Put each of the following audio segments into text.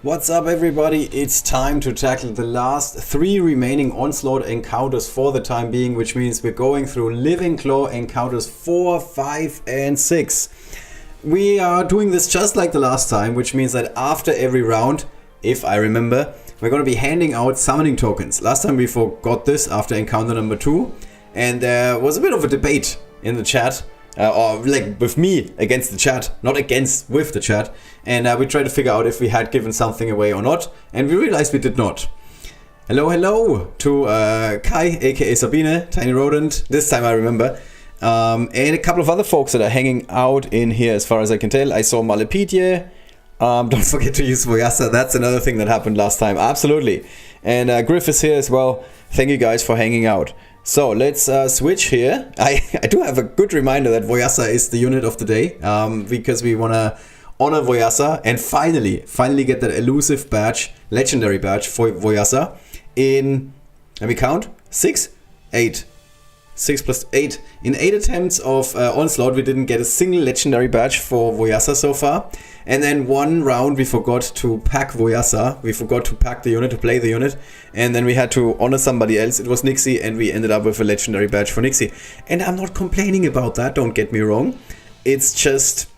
What's up everybody, it's time to tackle the last 3 remaining Onslaught encounters for the time being, which means we're going through LIVINGCLAW encounters 4, 5 and 6. We are doing this just like the last time, which means that after every round, if I remember, we're going to be handing out summoning tokens. Last time we forgot this after encounter number 2, and there was a bit of a debate in the chat. Or like with me against the chat, not against, with the chat, and we tried to figure out if we had given something away or not, and we realized we did not. Hello to Kai, aka Sabine, Tiny Rodent, this time I remember, and a couple of other folks that are hanging out in here as far as I can tell. I saw Malepidye, don't forget to use Voyassa, that's another thing that happened last time, absolutely. And Griff is here as well, thank you guys for hanging out. So let's switch here. I do have a good reminder that Voyassa is the unit of the day, because we want to honor Voyassa and finally get that elusive badge, legendary badge for Voyassa in, let me count, 8. 6 plus 8. In 8 attempts of Onslaught, we didn't get a single legendary badge for Voyassa so far. And then one round we forgot to pack Voyassa. We forgot to pack the unit, to play the unit. And then we had to honor somebody else. It was Nixie, and we ended up with a legendary badge for Nixie. And I'm not complaining about that, don't get me wrong. It's just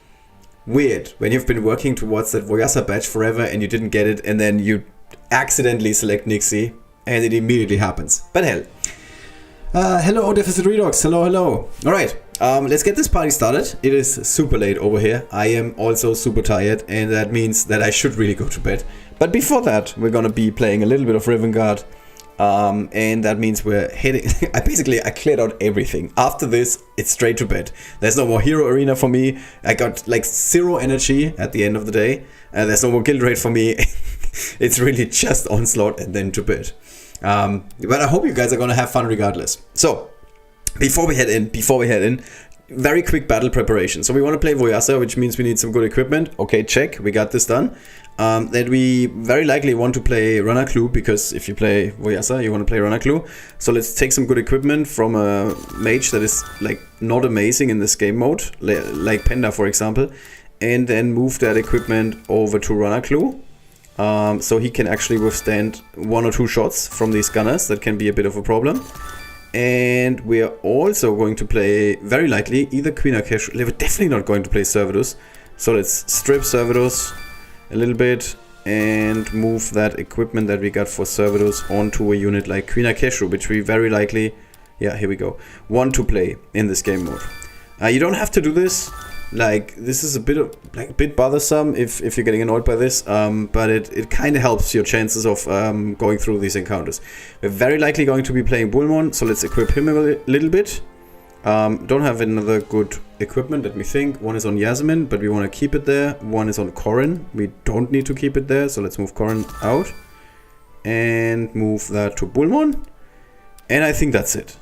weird when you've been working towards that Voyassa badge forever and you didn't get it, and then you accidentally select Nixie and it immediately happens. But hell. Hello Deficit Redox, hello. Alright, let's get this party started. It is super late over here. I am also super tired, and that means that I should really go to bed. But before that, we're gonna be playing a little bit of Riven Guard. And that means we're heading... I cleared out everything. After this, it's straight to bed. There's no more Hero Arena for me. I got like 0 energy at the end of the day. There's no more guild raid for me. It's really just Onslaught and then to bed. But I hope you guys are gonna have fun regardless. So, before we head in, very quick battle preparation. So we want to play Voyassa, which means we need some good equipment. Okay, check, we got this done. Then we very likely want to play Runner Clue, because if you play Voyassa, you want to play Runner Clue. So let's take some good equipment from a mage that is like not amazing in this game mode, like Panda for example, and then move that equipment over to Runner Clue. So he can actually withstand 1 or 2 shots from these gunners. That can be a bit of a problem. And we are also going to play, very likely, either Queen or Cash. We're definitely not going to play Servidus. So let's strip Servidus a little bit and move that equipment that we got for Servidus onto a unit like Queen Keshu, which we very likely, yeah, here we go, want to play in this game mode. You don't have to do this. Like, this is a bit bothersome if you're getting annoyed by this, but it kind of helps your chances of going through these encounters. We're very likely going to be playing Bullmon, so let's equip him a little bit. Don't have another good equipment, let me think. One is on Yasmin, but we want to keep it there. One is on Corrin. We don't need to keep it there, so let's move Corrin out. And move that to Bullmon. And I think that's it.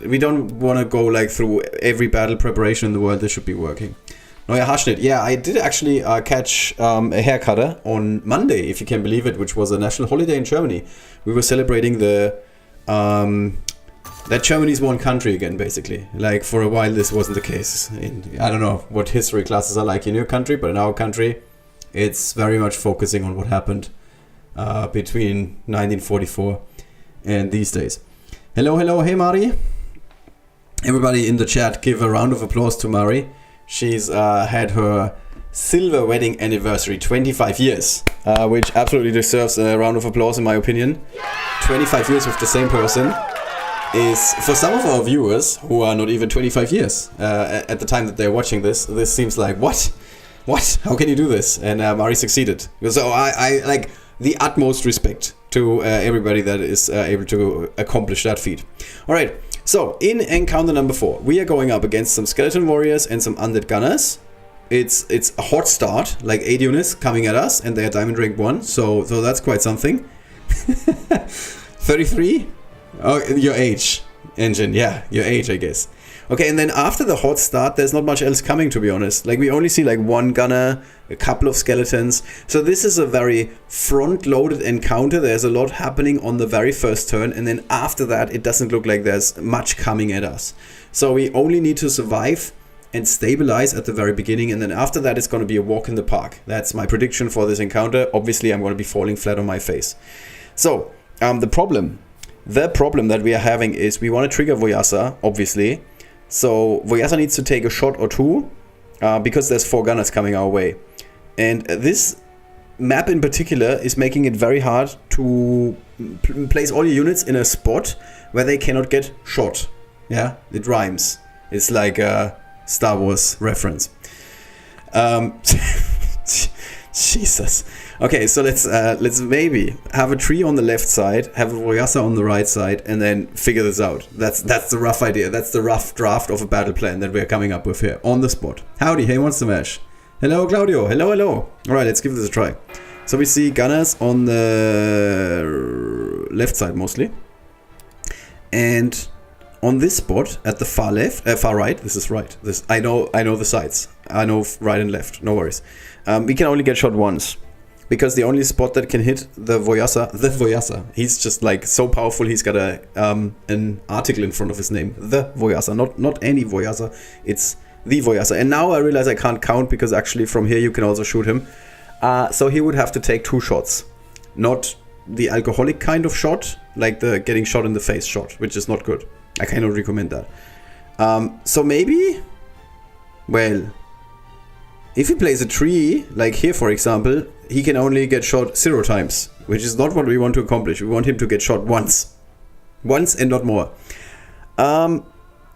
We don't want to go like through every battle preparation in the world. This should be working. No, yeah, Hashnit. Yeah, I did actually catch a haircutter on Monday, if you can believe it, which was a national holiday in Germany. We were celebrating the that Germany's one country again, basically. Like, for a while this wasn't the case. I don't know what history classes are like in your country, but in our country, it's very much focusing on what happened between 1944 and these days. Hello, hey Mari. Everybody in the chat, give a round of applause to Mari. She's had her silver wedding anniversary, 25 years, which absolutely deserves a round of applause in my opinion. 25 years with the same person is, for some of our viewers who are not even 25 years at the time that they're watching this seems like, what? How can you do this? And Mari succeeded. So I like the utmost respect to everybody that is able to accomplish that feat. Alright, so in encounter number 4, we are going up against some skeleton warriors and some undead gunners. It's a hot start, like 8 units coming at us, and they are diamond rank 1, so that's quite something. 33? Oh, your age, Engine, yeah, your age, I guess. Okay, and then after the hot start, there's not much else coming, to be honest. Like, we only see like 1 gunner, a couple of skeletons. So this is a very front-loaded encounter. There's a lot happening on the very first turn, and then after that, it doesn't look like there's much coming at us. So we only need to survive and stabilize at the very beginning, and then after that it's going to be a walk in the park. That's my prediction for this encounter. Obviously I'm going to be falling flat on my face. So the problem that we are having is we want to trigger Voyassa, obviously. So Voyassa needs to take a shot or two because there's 4 gunners coming our way, and this map in particular is making it very hard to place all your units in a spot where they cannot get shot. Yeah, it rhymes. It's like a Star Wars reference. Jesus. Okay, so let's maybe have a tree on the left side, have a Voyassa on the right side, and then figure this out. That's the rough idea. That's the rough draft of a battle plan that we're coming up with here on the spot. Howdy, hey, Monster Mash. Hello, Claudio. Hello, hello. All right, let's give this a try. So we see gunners on the left side mostly, and on this spot at the far left, far right. This is right. This I know the sides. I know right and left. No worries. We can only get shot once because the only spot that can hit the Voyassa. He's just like so powerful. He's got an article in front of his name. The Voyassa, not any Voyassa. It's the Voyassa. And now I realize I can't count because actually from here you can also shoot him. So he would have to take 2 shots, not the alcoholic kind of shot, like the getting shot in the face shot, which is not good. I cannot recommend that. So maybe, well, if he plays a tree, like here for example, he can only get shot 0 times, which is not what we want to accomplish. We want him to get shot once and not more.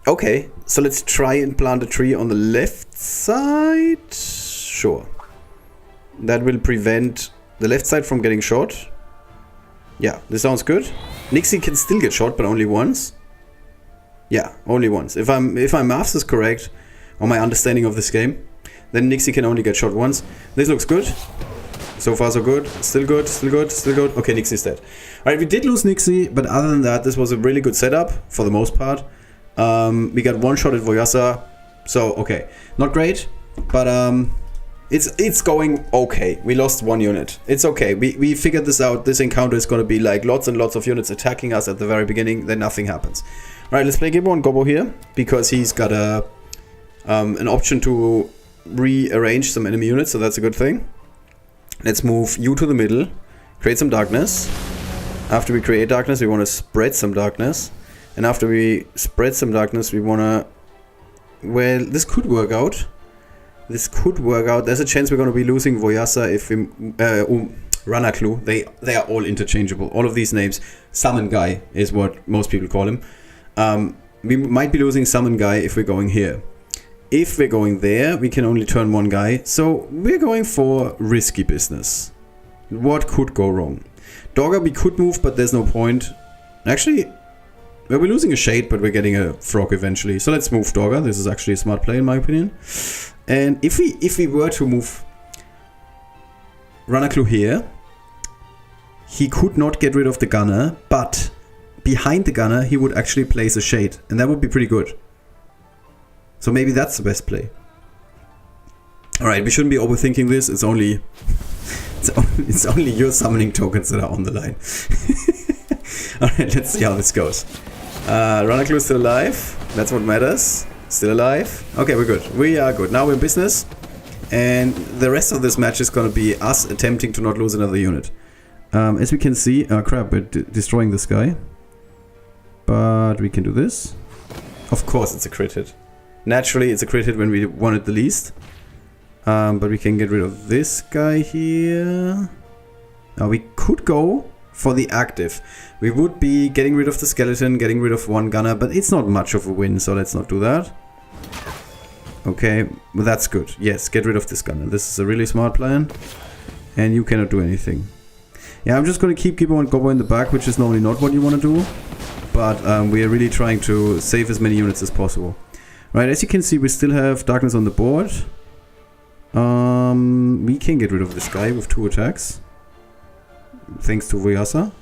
Okay, so let's try and plant a tree on the left side. Sure. That will prevent the left side from getting shot. Yeah, this sounds good. Nixie can still get shot, but only once. Yeah, only once. If my maths is correct, or my understanding of this game, then Nixie can only get shot once. This looks good. So far so good. Still good, still good, still good. Okay, Nixie's dead. Alright, we did lose Nixie, but other than that, this was a really good setup, for the most part. We got 1 shot at Voyassa, so okay. Not great, but it's going okay. We lost 1 unit. It's okay. We figured this out. This encounter is going to be like lots and lots of units attacking us at the very beginning, then nothing happens. Alright, let's play Gibbo and Gobbo here, because he's got an option to rearrange some enemy units, so that's a good thing. Let's move you to the middle, create some darkness. After we create darkness, we want to spread some darkness. And after we spread some darkness, we want to... Well, this could work out. This could work out. There's a chance we're going to be losing Voyassa if we... Ranaklu. They are all interchangeable. All of these names. Summon Guy is what most people call him. We might be losing Summon Guy if we're going here. If we're going there, we can only turn 1 guy. So we're going for risky business. What could go wrong? Dogger we could move, but there's no point. Actually, well, we're losing a Shade, but we're getting a Frog eventually. So let's move Dogger. This is actually a smart play in my opinion. And if we were to move Ranaklu here, he could not get rid of the gunner, but behind the gunner he would actually place a Shade, and that would be pretty good. So maybe that's the best play. Alright, we shouldn't be overthinking this. It's only your summoning tokens that are on the line. Alright, let's see how this goes. Ranaklu is still alive. That's what matters. Still alive. Okay, we're good. We are good. Now we're in business. And the rest of this match is going to be us attempting to not lose another unit. As we can see... Oh crap, we're destroying this guy. But we can do this. Of course it's a crit hit. Naturally, it's a crit hit when we want it the least. But we can get rid of this guy here. Now we could go for the active. We would be getting rid of the skeleton, getting rid of 1 gunner, but it's not much of a win, so let's not do that. Okay, well that's good. Yes, get rid of this gunner. This is a really smart plan. And you cannot do anything. Yeah, I'm just going to keep Gibbo and Gobbo in the back, which is normally not what you want to do. But we are really trying to save as many units as possible. Right, as you can see, we still have darkness on the board. We can get rid of this guy with 2 attacks. Thanks to Voyassa.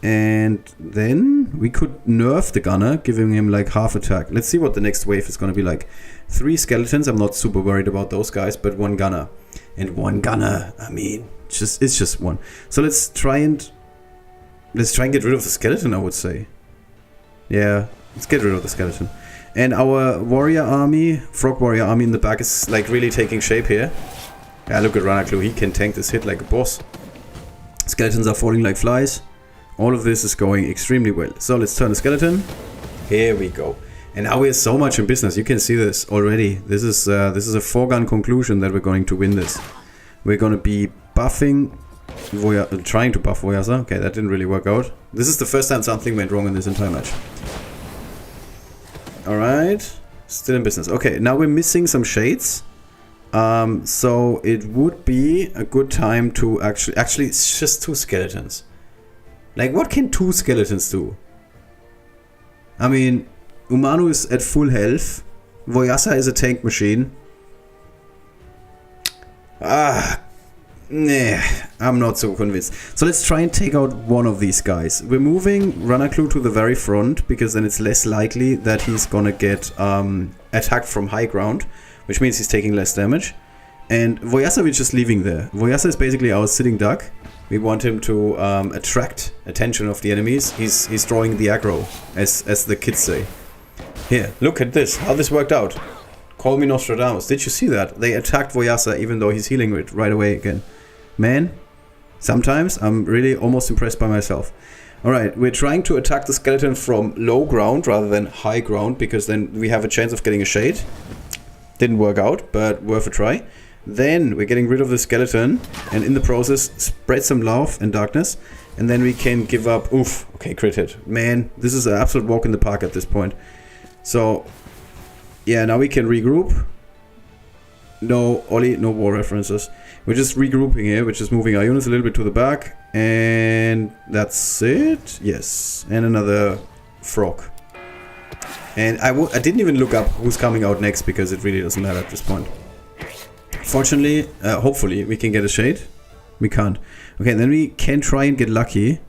And then we could nerf the gunner, giving him like half attack. Let's see what the next wave is going to be like. 3 skeletons, I'm not super worried about those guys, but 1 gunner. And 1 gunner, I mean, it's just 1. So let's try and get rid of the skeleton, I would say. Yeah. Let's get rid of the skeleton. And our warrior army, frog warrior army in the back is like really taking shape here. Yeah, look at Ranaklu, he can tank this hit like a boss. Skeletons are falling like flies. All of this is going extremely well. So let's turn the skeleton. Here we go. And now we're so much in business. You can see this already. This is a foregone conclusion that we're going to win this. We're going to be buffing trying to buff Voyassa. Okay, that didn't really work out. This is the first time something went wrong in this entire match. Alright. Still in business. Okay, now we're missing some shades. So it would be a good time to actually it's just 2 skeletons. Like, what can 2 skeletons do? I mean, Umanu is at full health. Voyassa is a tank machine. Nah, I'm not so convinced. So let's try and take out one of these guys. We're moving Ranaklu to the very front, because then it's less likely that he's gonna get attacked from high ground, which means he's taking less damage. And Voyassa we're just leaving there. Voyassa is basically our sitting duck. We want him to attract attention of the enemies. He's drawing the aggro, as the kids say. Here, look at this, how this worked out. Call me Nostradamus. Did you see that? They attacked Voyassa even though he's healing it right away again. Man, sometimes I'm really almost impressed by myself. Alright, we're trying to attack the skeleton from low ground rather than high ground, because then we have a chance of getting a shade. Didn't work out, but worth a try. Then we're getting rid of the skeleton, and in the process spread some love and darkness, and then we can give up. Oof, okay, crit hit. Man, this is an absolute walk in the park at this point. So yeah, now we can regroup. No, Ollie, no war references. We're just regrouping here. We're just moving our units a little bit to the back. And that's it. Yes. And another frog. And I didn't even look up who's coming out next, because it really doesn't matter at this point. Fortunately, hopefully, we can get a shade. We can't. Okay, then we can try and get lucky.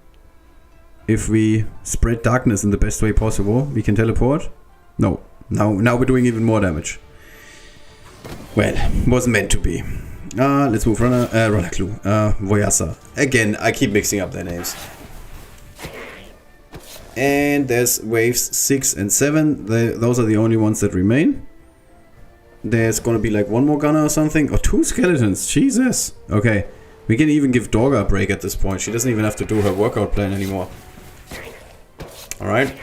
If we spread darkness in the best way possible, we can teleport. No. Now we're doing even more damage. Well, wasn't meant to be. Let's move Ranaklu. Voyassa. Again, I keep mixing up their names. And there's waves 6 and 7. Those are the only ones that remain. There's gonna be like one more gunner or something. Or 2 skeletons. Jesus. Okay. We can even give Dorga a break at this point. She doesn't even have to do her workout plan anymore. Alright.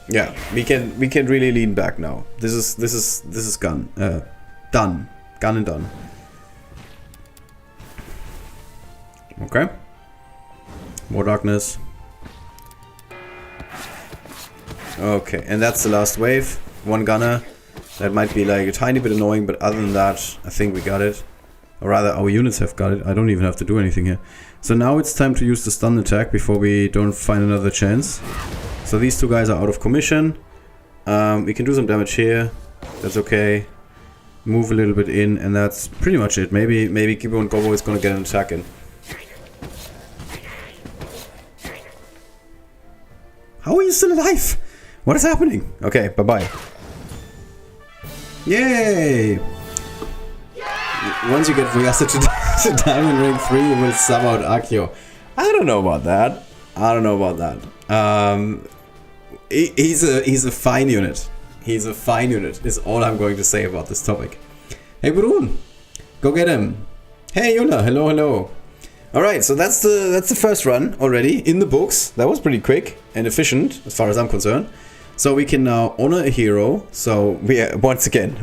Yeah, we can really lean back now. This is done. Gun and done. Okay. More darkness. Okay, and that's the last wave. 1 gunner. That might be like a tiny bit annoying, but other than that, I think we got it. Or rather, our units have got it. I don't even have to do anything here. So now it's time to use the stun attack before we don't find another chance. So these 2 guys are out of commission. We can do some damage here. That's okay. Move a little bit in, and that's pretty much it. Maybe Gibbo and Gobo is gonna get an attack in. How are you still alive? What is happening? Okay, bye-bye. Yay! Once you get Voyassa to Diamond Ring 3, you will sub out Akio. I don't know about that. He's a fine unit. He's a fine unit, is all I'm going to say about this topic. Hey Brun, go get him. Hey Yula, hello. Alright, so that's the first run already in the books. That was pretty quick and efficient as far as I'm concerned. So we can now honor a hero. So we once again,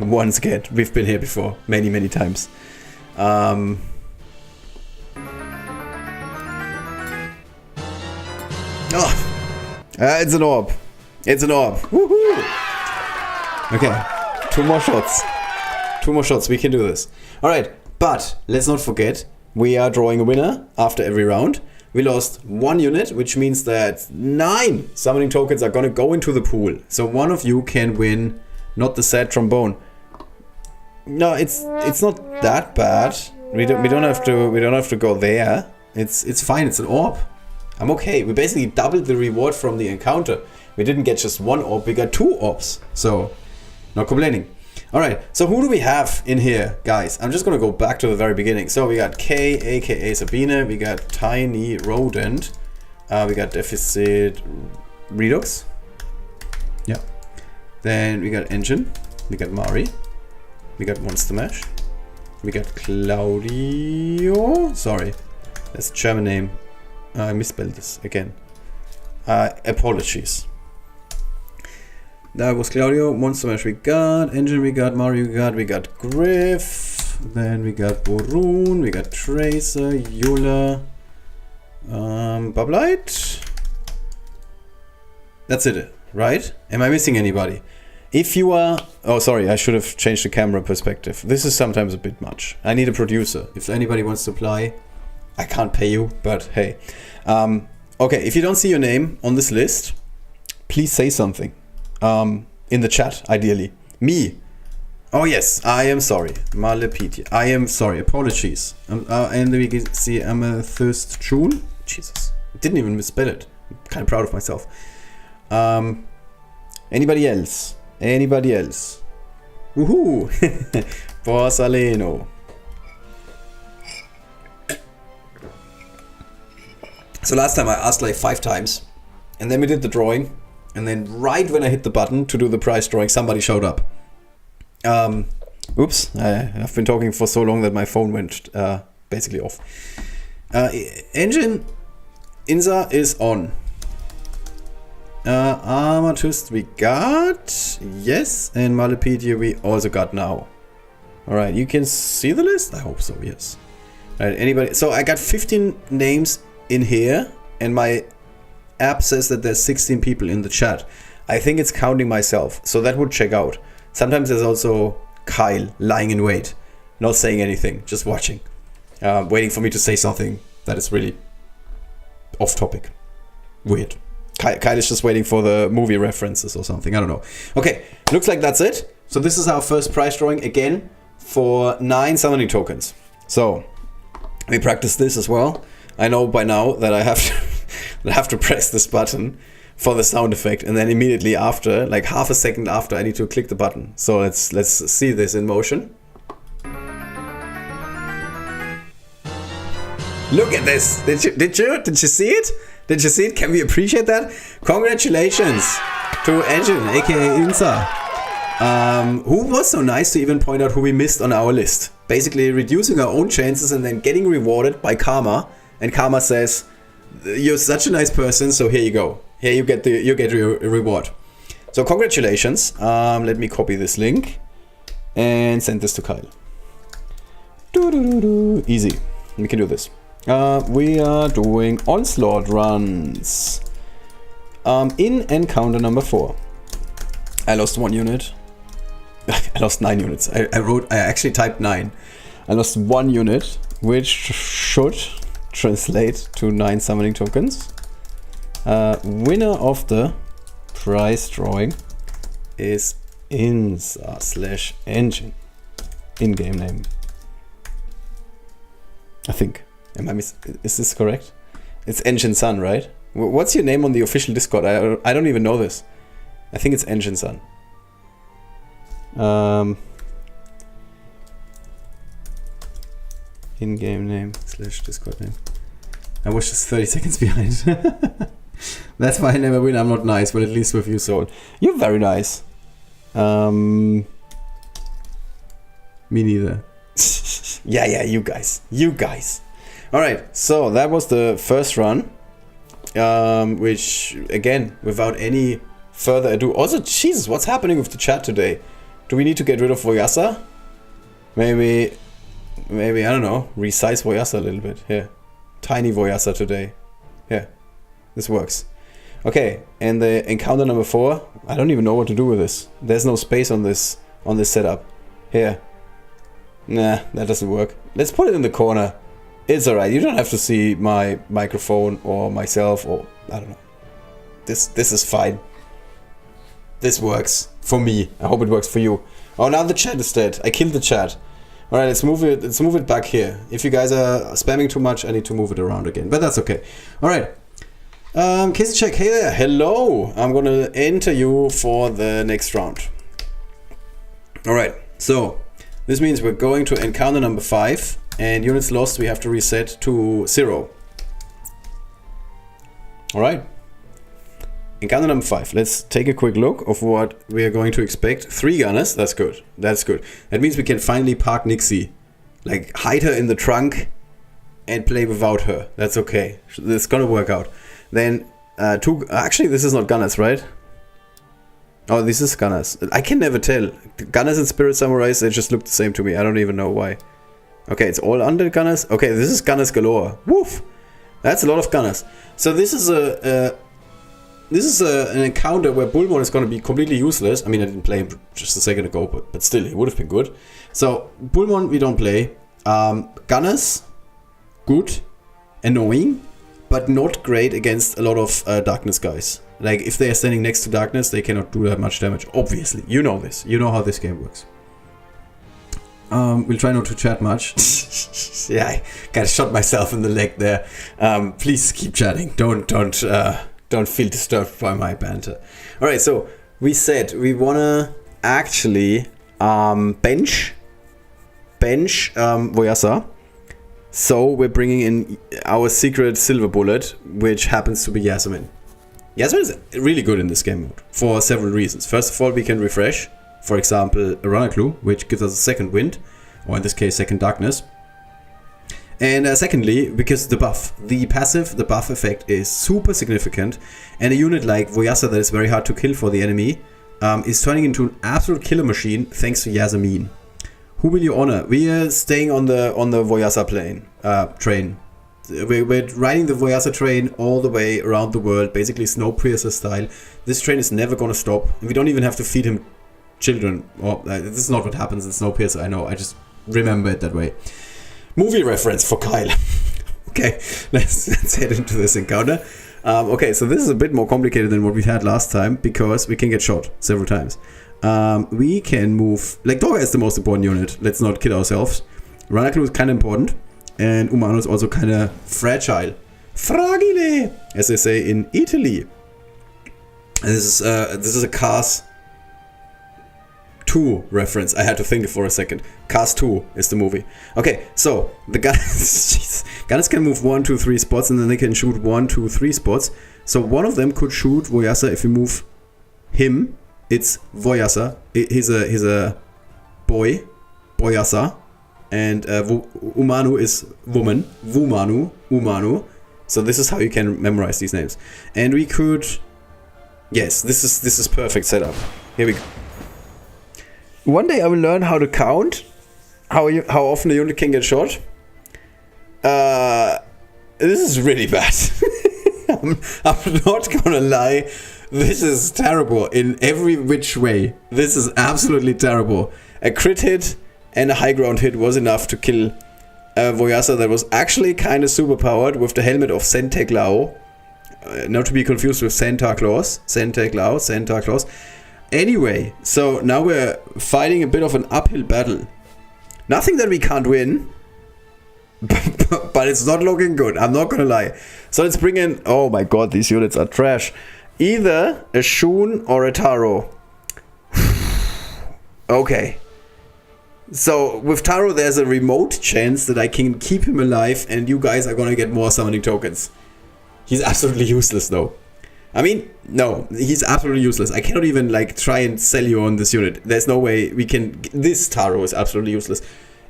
we've been here before many times. It's an orb. It's an orb. Woohoo! Okay, 2 more shots. 2 more shots, we can do this. Alright, but let's not forget, we are drawing a winner after every round. We lost 1 unit, which means that 9 summoning tokens are gonna go into the pool. So one of you can win, not the sad trombone. No, it's not that bad. We don't have to go there. It's fine, it's an orb. I'm okay. We basically doubled the reward from the encounter. We didn't get just 1 orb, we got 2 orbs. So, not complaining. Alright, so who do we have in here, guys? I'm just gonna go back to the very beginning. So we got Kay, aka Sabine, we got Tiny Rodent, we got Deficit Redux. Yeah. Then we got Engine, we got Mari, we got Monster Mash, we got Claudio. Sorry, that's a German name. I misspelled this again. Apologies. That was Claudio. Monster Mash we got, Engine we got, Mari we got Griff. Then we got Borun, we got Tracer, Yula, Bublight. That's it, right? Am I missing anybody? If you are... Oh, sorry, I should have changed the camera perspective. This is sometimes a bit much. I need a producer. If anybody wants to apply, I can't pay you, but hey. Okay, if you don't see your name on this list, please say something. In the chat, ideally. Me. Oh yes, I am sorry. Malepedia. I am sorry. Apologies. And we can see Amethyst June. Jesus. I didn't even misspell it. I'm kind of proud of myself. Anybody else? Anybody else? Woohoo! Borsaleno. So last time I asked like 5 times, and then we did the drawing, and then right when I hit the button to do the prize drawing, somebody showed up. Oops, I've been talking for so long that my phone went basically off. Engine Inza is on. Amethyst we got, yes, and Malepedia we also got now. Alright, you can see the list? I hope so, yes. Alright, anybody? So I got 15 names in here, and my app says that there's 16 people in the chat. I think it's counting myself, so that would check out. Sometimes there's also Kyle lying in wait, not saying anything, just watching. Waiting for me to say something that is really off topic. Weird. Kyle is just waiting for the movie references or something. I don't know. Okay, looks like that's it. So this is our first prize drawing again for 9 summoning tokens. So we practice this as well. I know by now that I have to press this button for the sound effect, and then immediately after, like half a second after, I need to click the button. So let's see this in motion. Look at this! Did you see it? Did you see it? Can we appreciate that? Congratulations to Engine, aka Insa, who was so nice to even point out who we missed on our list. Basically reducing our own chances and then getting rewarded by Karma. And Karma says, "You're such a nice person, so here you go. Here you get your reward." So congratulations. Let me copy this link and send this to Kyle. Easy. We can do this. We are doing Onslaught runs. In encounter number 4. I lost 1 unit. I lost 9 units. I actually typed 9. I lost 1 unit, which should translate to 9 summoning tokens. Winner of the prize drawing is Insa/Engine. In-game name. I think. Is this correct? It's Engine Sun, right? What's your name on the official Discord? I don't even know this. I think it's Engine Sun. In-game name / Discord name. I was just 30 seconds behind. That's why I never win. I'm not nice, but at least with you, Soul. You're very nice. Me neither. Yeah, you guys. Alright, so that was the first run. Which, again, without any further ado... Also, Jesus, what's happening with the chat today? Do we need to get rid of Voyassa? Maybe, I don't know, resize Voyassa a little bit. Here. Tiny Voyassa today. Yeah, this works. Okay, and the encounter number 4, I don't even know what to do with this. There's no space on this setup. Here. Nah, that doesn't work. Let's put it in the corner. It's alright, you don't have to see my microphone or myself or... I don't know. This is fine. This works for me. I hope it works for you. Oh, now the chat is dead. I killed the chat. Alright, let's move it back here. If you guys are spamming too much, I need to move it around again. But that's okay. Alright. Casey Check, hey there. Hello. I'm gonna enter you for the next round. Alright, so this means we're going to encounter number 5. And units lost, we have to reset to 0. Alright. Encounter number 5. Let's take a quick look of what we are going to expect. 3 gunners. That's good. That's good. That means we can finally park Nixie. Like, hide her in the trunk and play without her. That's okay. It's gonna work out. Then, 2... Actually, this is not gunners, right? Oh, this is gunners. I can never tell. Gunners and Spirit Samurais, they just look the same to me. I don't even know why. Okay, it's all under gunners. Okay, this is gunners galore. Woof! That's a lot of gunners. So this is an encounter where Bullmon is going to be completely useless. I mean, I didn't play him just a second ago, but still, he would have been good. So, Bullmon we don't play. Gunners, good, annoying, but not great against a lot of darkness guys. Like, if they are standing next to darkness, they cannot do that much damage. Obviously, you know this. You know how this game works. We'll try not to chat much. Yeah, I kind of shot myself in the leg there. Please keep chatting. Don't feel disturbed by my banter. All right, so we said we wanna actually bench Voyassa. So we're bringing in our secret silver bullet, which happens to be Yasmin. Yasmin is really good in this game mode for several reasons. First of all, we can refresh, for example, a runner clue, which gives us a second wind, or in this case, second darkness. And secondly, because the buff, the buff effect is super significant, and a unit like Voyassa that is very hard to kill for the enemy is turning into an absolute killer machine thanks to Yasmin. Who will you honor? We are staying on the Voyassa train. We're riding the Voyassa train all the way around the world, basically Snowpiercer style. This train is never gonna stop. We don't even have to feed him children. Or this is not what happens in Snowpiercer. I know. I just remember it that way. Movie reference for Kyle. Okay, let's head into this encounter. Okay, so this is a bit more complicated than what we had last time because we can get shot several times. We can move... Like, Dogger is the most important unit. Let's not kid ourselves. Ranaklu is kind of important. And Umano is also kind of fragile. Fragile! As they say in Italy. This is a Cars 2 reference. I had to think for a second. Cars 2 is the movie. Okay, so the gunners, gunners can move 1, 2, 3 spots, and then they can shoot 1, 2, 3 spots. So one of them could shoot Voyassa if we move him. It's Voyassa. He's a boy, Voyassa, and Umanu is woman. Umanu. So this is how you can memorize these names. And we could, yes, this is perfect setup. Here we go. One day I will learn how to count, how often a unit can get shot. This is really bad. I'm not gonna lie. This is terrible in every which way. This is absolutely terrible. A crit hit and a high ground hit was enough to kill Voyassa that was actually kind of super powered with the helmet of Santa Claus. Not to be confused with Santa Claus. Santa Claus. Anyway, so now we're fighting a bit of an uphill battle. Nothing that we can't win, but it's not looking good, I'm not gonna lie. So let's bring in, oh my god, these units are trash. Either a Shun or a Taro. Okay. So with Taro there's a remote chance that I can keep him alive and you guys are gonna get more summoning tokens. He's absolutely useless though. I mean, no, he's absolutely useless. I cannot even like try and sell you on this unit. There's no way we can... This Taro is absolutely useless.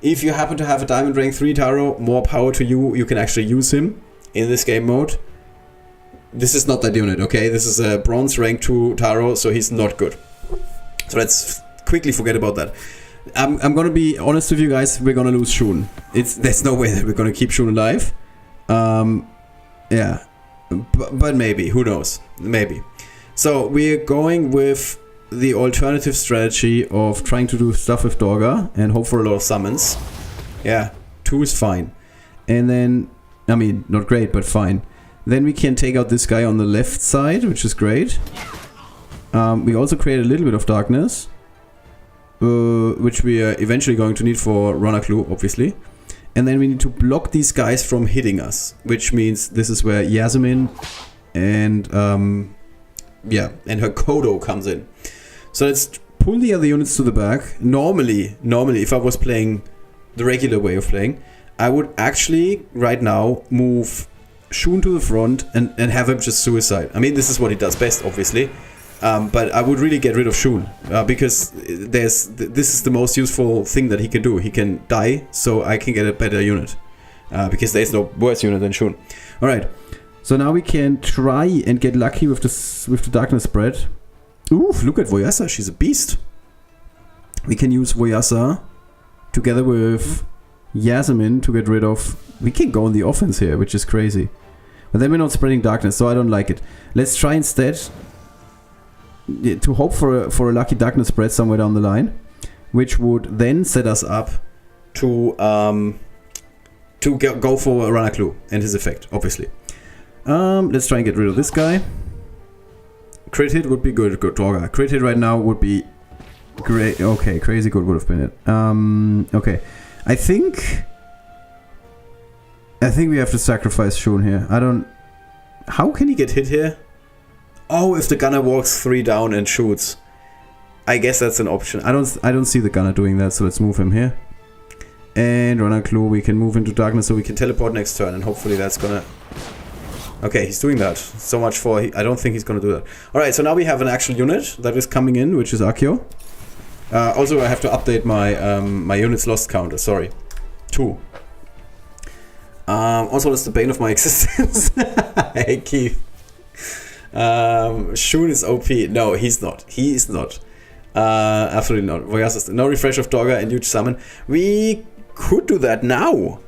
If you happen to have a Diamond Rank 3 Taro, more power to you. You can actually use him in this game mode. This is not that unit, okay? This is a Bronze Rank 2 Taro, so he's not good. So let's quickly forget about that. I'm gonna be honest with you guys, we're gonna lose Shun. There's no way that we're gonna keep Shun alive. Yeah. But maybe, who knows? Maybe. So we're going with the alternative strategy of trying to do stuff with Dorga and hope for a lot of summons. Yeah, 2 is fine. And then, I mean, not great, but fine. Then we can take out this guy on the left side, which is great. We also create a little bit of darkness, which we are eventually going to need for Runner Clue, obviously. And then we need to block these guys from hitting us, which means this is where Yasmin and yeah, and her Kodo comes in. So let's pull the other units to the back. Normally, if I was playing the regular way of playing, I would actually right now move Shun to the front and have him just suicide. I mean, this is what he does best, obviously. But I would really get rid of Shun because this is the most useful thing that he can do. He can die, so I can get a better unit because there's no worse unit than Shun. All right, so now we can try and get lucky with the darkness spread. Oof! Look at Voyassa. She's a beast. We can use Voyassa together with Yasmin to get rid of. We can go on the offense here, which is crazy. But then we're not spreading darkness, so I don't like it. Let's try instead to hope for a lucky darkness spread somewhere down the line, which would then set us up to go for Runner Clue and his effect, obviously. Let's try and get rid of this guy. Crit hit would be good, Torga. Crit hit right now would be great. Okay, crazy good would have been it. Okay, I think we have to sacrifice Shun here. I don't. How can he get hit here? Oh, if the gunner walks 3 down and shoots. I guess that's an option. I don't see the gunner doing that, so let's move him here. And Runner Clue, we can move into darkness so we can teleport next turn, and hopefully that's gonna... Okay, he's doing that. So much for... I don't think he's gonna do that. Alright, so now we have an actual unit that is coming in, which is Akio. Also, I have to update my my units lost counter, sorry. 2. Also, that's the bane of my existence. Hey, Keith. Shun is OP. No, he's not. He is not. Absolutely not. Voyassa, no refresh of Dogger and huge summon. We could do that now.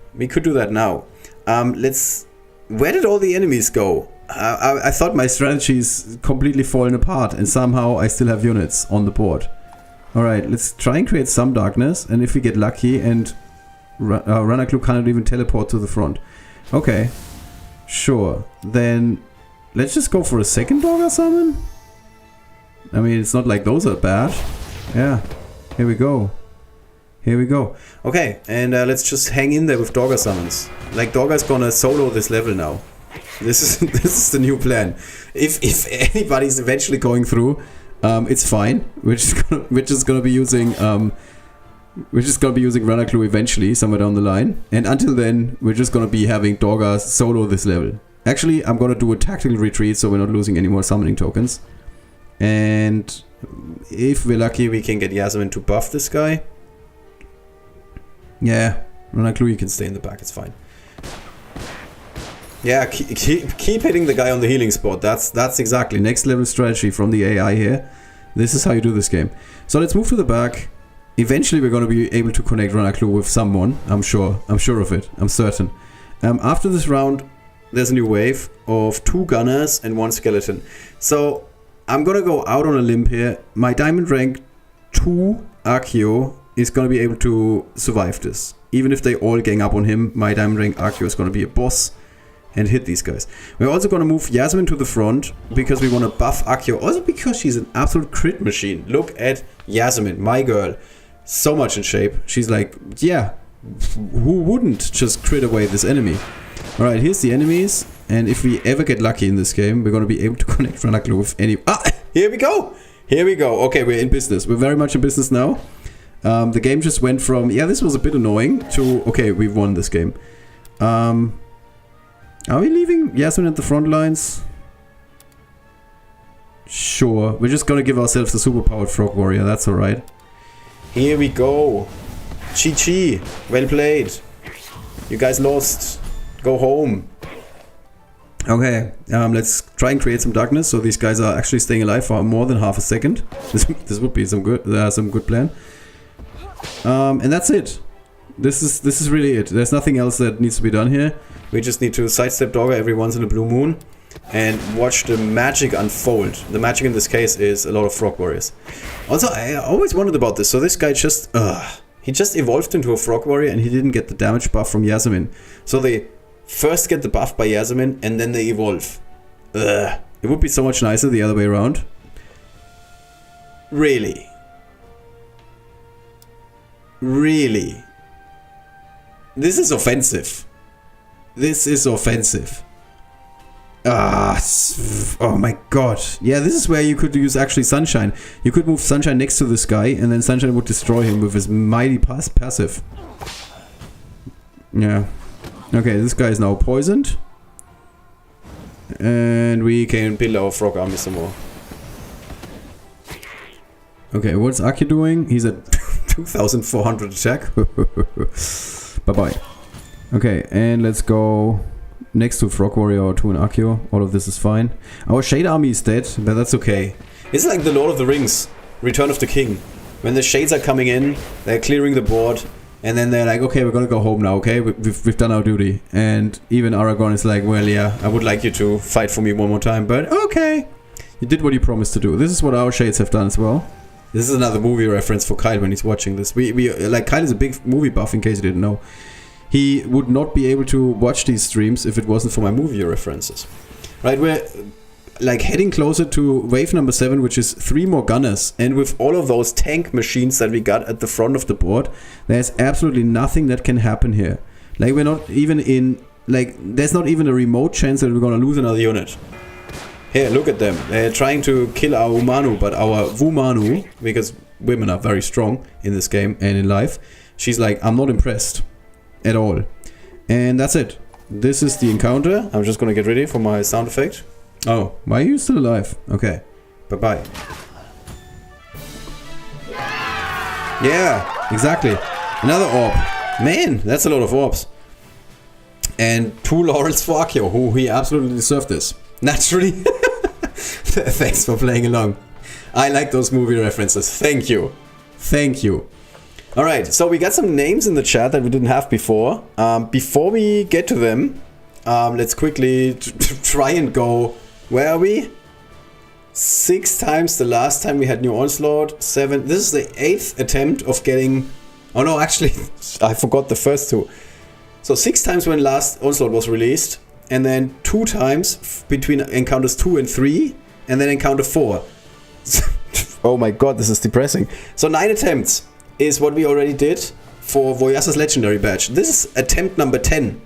Where did all the enemies go? I thought my strategy's completely fallen apart, and somehow I still have units on the board. Alright, let's try and create some darkness, and if we get lucky and Runner Clue cannot even teleport to the front. Okay, sure. Then let's just go for a second Dogger summon. I mean, it's not like those are bad. Yeah, here we go. Okay, and let's just hang in there with Dogger summons. Like, Dogger's gonna solo this level now. This is the new plan. If anybody's eventually going through, it's fine. We're just gonna be using Runner Clue eventually somewhere down the line. And until then, we're just gonna be having Dogger solo this level. Actually, I'm gonna do a tactical retreat so we're not losing any more summoning tokens. And if we're lucky, we can get Yasmin to buff this guy. Yeah, Runner Clue, you can stay in the back, it's fine. Yeah, keep hitting the guy on the healing spot. That's exactly next level strategy from the AI here. This is how you do this game. So let's move to the back. Eventually we're going to be able to connect Runner Clue with someone. I'm sure of it. I'm certain. After this round, there's a new wave of 2 gunners and 1 skeleton. So I'm going to go out on a limb here. My diamond rank 2 Akio is going to be able to survive this. Even if they all gang up on him, my diamond rank Akio is going to be a boss and hit these guys. We're also going to move Yasmin to the front because we want to buff Akio. Also because she's an absolute crit machine. Look at Yasmin, my girl. So much in shape. She's like, yeah, who wouldn't just crit away this enemy? Alright, here's the enemies. And if we ever get lucky in this game, we're going to be able to connect Runner Clue with any... Ah, here we go. Okay, we're in business. We're very much in business now. The game just went from, yeah, this was a bit annoying, to, okay, we've won this game. Are we leaving Yasmin at the front lines? Sure. We're just gonna give ourselves the superpowered frog warrior, that's alright. Here we go. Chi-chi. Well played. You guys lost. Go home. Okay, let's try and create some darkness so these guys are actually staying alive for more than half a second. This would be some good plan. And that's it. This is really it. There's nothing else that needs to be done here. We just need to sidestep Dogger every once in a blue moon and watch the magic unfold. The magic in this case is a lot of frog warriors. Also, I always wondered about this. So this guy just he just evolved into a frog warrior and he didn't get the damage buff from Yasmin. So they first get the buff by Yasmin and then they evolve. It would be so much nicer the other way around. Really? This is offensive. Oh my god. Yeah, this is where you could use actually Sunshine. You could move Sunshine next to this guy and then Sunshine would destroy him with his mighty passive. Yeah. Okay, this guy is now poisoned. And we can build our frog army some more. Okay, what's Aki doing? He's at 2400 attack. Bye-bye. Okay, and let's go next to Frog Warrior or to an Akio. All of this is fine. Our Shade Army is dead, but that's okay. It's like the Lord of the Rings, Return of the King. When the Shades are coming in, they're clearing the board, and then they're like, okay, we're gonna go home now, okay? We've done our duty. And even Aragorn is like, well, yeah, I would like you to fight for me one more time, but okay. You did what you promised to do. This is what our Shades have done as well. This is another movie reference for Kyle when he's watching this. We like, Kyle is a big movie buff, in case you didn't know. He would not be able to watch these streams if it wasn't for my movie references. Right, we're like heading closer to wave number 7, which is 3 more gunners. And with all of those tank machines that we got at the front of the board, there's absolutely nothing that can happen here. Like, we're not even in, like, there's not even a remote chance that we're gonna lose another unit. Here, look at them. They're trying to kill our Umanu, but our Wumanu, because women are very strong in this game and in life, she's like, I'm not impressed at all. And that's it. This is the encounter. I'm just gonna get ready for my sound effect. Oh, why are you still alive? Okay. Bye-bye. Yeah, exactly. Another orb. Man, that's a lot of orbs. And 2 laurels for Akio, who he absolutely deserved this. Naturally. Thanks for playing along. I like those movie references. Thank you. Thank you. Alright, so we got some names in the chat that we didn't have before. Before we get to them, let's quickly try and go. Where are we? 6 times the last time we had New Onslaught. 7. This is the 8th attempt of getting... Oh no, actually, I forgot the first 2. So 6 times when last Onslaught was released. And then 2 times between encounters 2 and 3. And then encounter 4. Oh my god, this is depressing. So 9 attempts is what we already did for Voyassa's Legendary badge. This is attempt number 10.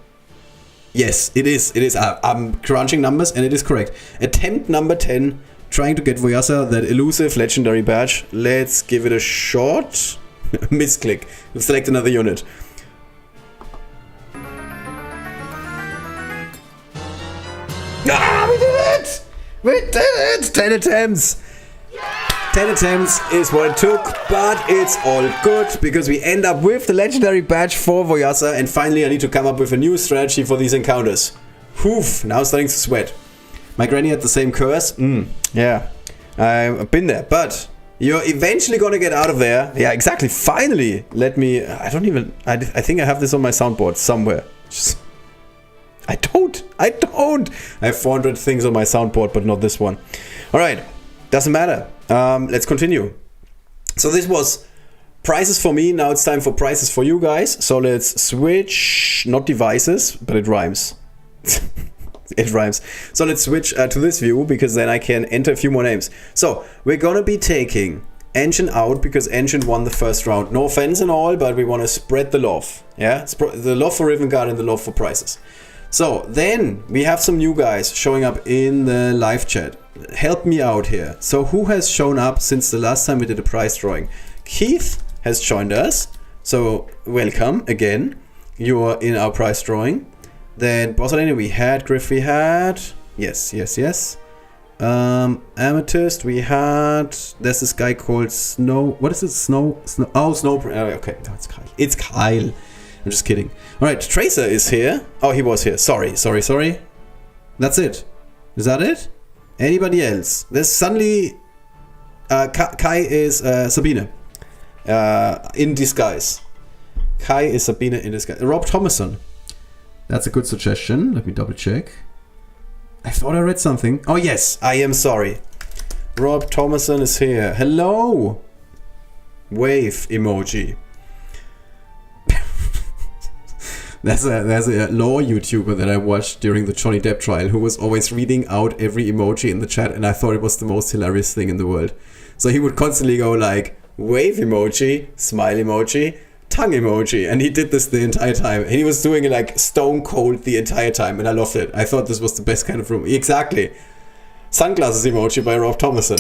Yes, it is. It is. I'm crunching numbers and it is correct. Attempt number 10, trying to get Voyassa that elusive Legendary badge. Let's give it a shot. Misclick. Select another unit. Ah, we did it! We did it! 10 attempts! 10 attempts is what it took, but it's all good because we end up with the Legendary badge for Voyassa, and finally I need to come up with a new strategy for these encounters. Whew, now I'm starting to sweat. My granny had the same curse. Yeah, I've been there, but you're eventually gonna get out of there. Yeah, exactly, finally! Let me, I think I have this on my soundboard somewhere. I don't! I have 400 things on my soundboard, but not this one. Alright, doesn't matter. Let's continue. So this was prices for me, now it's time for prices for you guys. So let's switch, not devices, but it rhymes. It rhymes. So let's switch to this view, because then I can enter a few more names. So we're gonna be taking Engine out, because Engine won the first round. No offense and all, but we want to spread the love. Yeah, the love for Rivenguard and the love for prices. So then we have some new guys showing up in the live chat. Help me out here. So who has shown up since the last time we did a prize drawing? Keith has joined us. So welcome again. You are in our prize drawing. Then Bossalene we had, Griff we had. Yes. Amethyst we had. There's this guy called Snow. What is it? Snow. Oh, Snow. Okay, no, it's Kyle. It's Kyle. I'm just kidding. Alright, Tracer is here. Oh, he was here. Sorry. That's it. Is that it? Anybody else? There's suddenly... Kai is Sabine. In disguise. Kai is Sabine in disguise. Rob Thomason. That's a good suggestion. Let me double check. I thought I read something. Oh yes, I am sorry. Rob Thomason is here. Hello! Wave emoji. There's a law YouTuber that I watched during the Johnny Depp trial who was always reading out every emoji in the chat, and I thought it was the most hilarious thing in the world. So he would constantly go like, wave emoji, smile emoji, tongue emoji, and he did this the entire time. And he was doing it like stone cold the entire time, and I loved it. I thought this was the best kind of room. Exactly. Sunglasses emoji by Rob Thomason.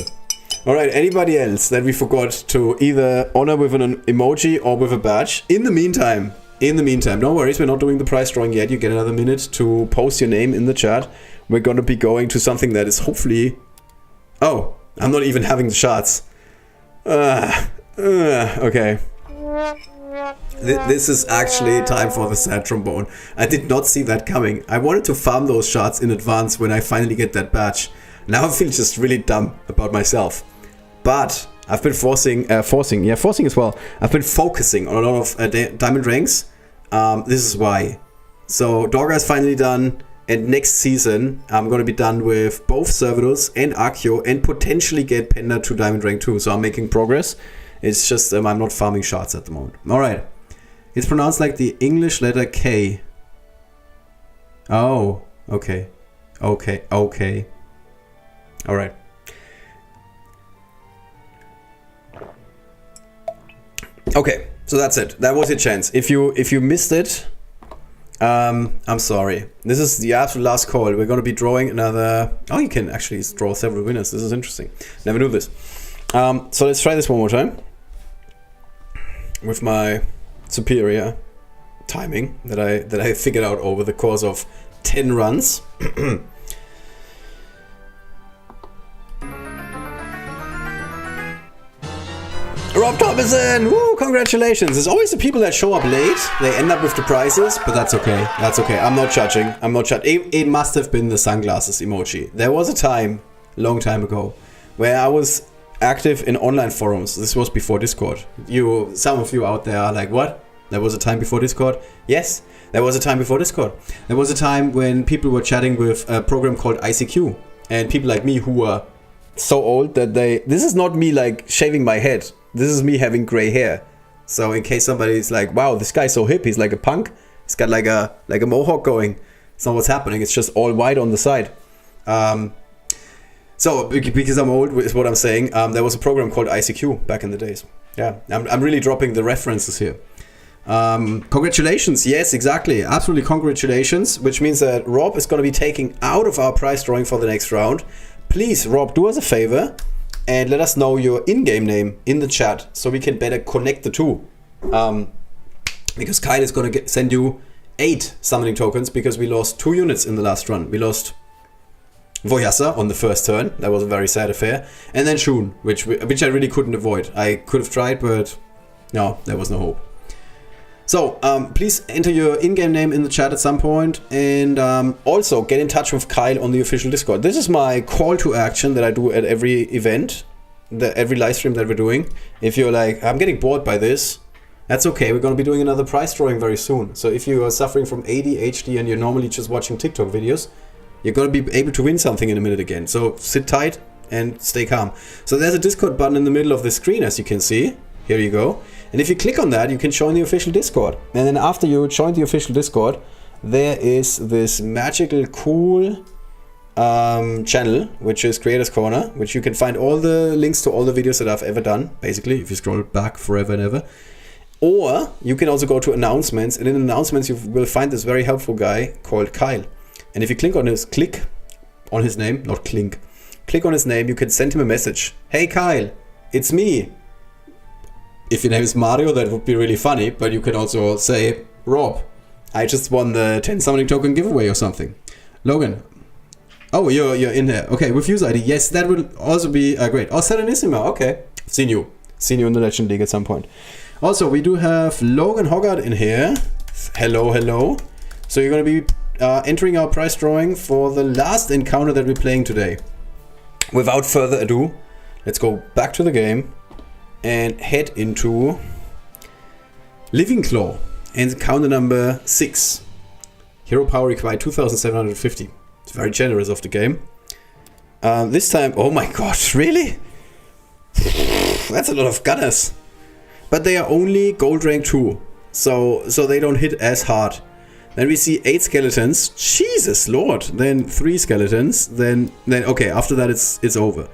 Alright, anybody else that we forgot to either honor with an emoji or with a badge? In the meantime, In the meantime, no worries, we're not doing the prize drawing yet. You get another minute to post your name in the chat. We're going to be going to something that is hopefully... Oh, I'm not even having the shots. Okay. This is actually time for the sad trombone. I did not see that coming. I wanted to farm those shots in advance when I finally get that badge. Now I feel just really dumb about myself. But I've been forcing as well. I've been focusing on a lot of diamond ranks. This is why. So Dorga is finally done, and next season I'm going to be done with both Servidus and Archeo, and potentially get Penda to diamond rank 2. So I'm making progress. It's just I'm not farming shards at the moment. Alright. It's pronounced like the English letter K. Oh, okay. Okay. Alright. Okay, so that's it. That was your chance. If you missed it, I'm sorry. This is the absolute last call. We're going to be drawing another... Oh, you can actually draw several winners. This is interesting. Never knew this. So let's try this one more time. With my superior timing that I figured out over the course of 10 runs. Rob Thomason! Woo! Congratulations! There's always the people that show up late. They end up with the prizes, but that's okay. That's okay. I'm not judging. It must have been the sunglasses emoji. There was a time, long time ago, where I was active in online forums. This was before Discord. Some of you out there are like, what? There was a time before Discord? Yes, there was a time before Discord. There was a time when people were chatting with a program called ICQ. And people like me who were so old that this is not me like shaving my head. This is me having gray hair. So in case somebody's like, wow, this guy's so hip, he's like a punk. He's got like a mohawk going. It's not what's happening. It's just all white on the side. So because I'm old is what I'm saying. There was a program called ICQ back in the days. Yeah, I'm really dropping the references here. Congratulations. Yes, exactly. Absolutely congratulations. Which means that Rob is going to be taking out of our prize drawing for the next round. Please, Rob, do us a favor and let us know your in-game name in the chat so we can better connect the two. Because Kyle is going to send you 8 summoning tokens because we lost 2 units in the last run. We lost Voyassa on the first turn. That was a very sad affair. And then Shun, which I really couldn't avoid. I could have tried, but no, there was no hope. So, please enter your in-game name in the chat at some point, and also get in touch with Kyle on the official Discord. This is my call to action that I do at every event, every live stream that we're doing. If you're like, I'm getting bored by this, that's okay. We're going to be doing another prize drawing very soon. So if you are suffering from ADHD and you're normally just watching TikTok videos, you're going to be able to win something in a minute again. So sit tight and stay calm. So there's a Discord button in the middle of the screen, as you can see. Here you go. And if you click on that, you can join the official Discord. And then after you join the official Discord, there is this magical, cool channel, which is Creators Corner, which you can find all the links to all the videos that I've ever done, basically, if you scroll back forever and ever. Or you can also go to announcements, and in announcements you will find this very helpful guy called Kyle. And if you click on his name, not clink, click on his name, you can send him a message. Hey Kyle, it's me. If your name is Mario, that would be really funny, but you can also say, Rob, I just won the 10 summoning token giveaway or something. Logan, oh, you're in here. Okay, with user ID, yes, that would also be great. Oh, Serenissima, okay. Seen you in the Legend League at some point. Also, we do have Logan Hoggart in here. Hello. So you're going to be entering our prize drawing for the last encounter that we're playing today. Without further ado, let's go back to the game and head into LIVINGCLAW and encounter number 6. Hero power required 2,750. It's very generous of the game. This time, oh my god, really? That's a lot of gunners. But they are only gold rank 2, so they don't hit as hard. Then we see 8 skeletons. Jesus Lord. Then 3 skeletons. Then okay, after that it's over.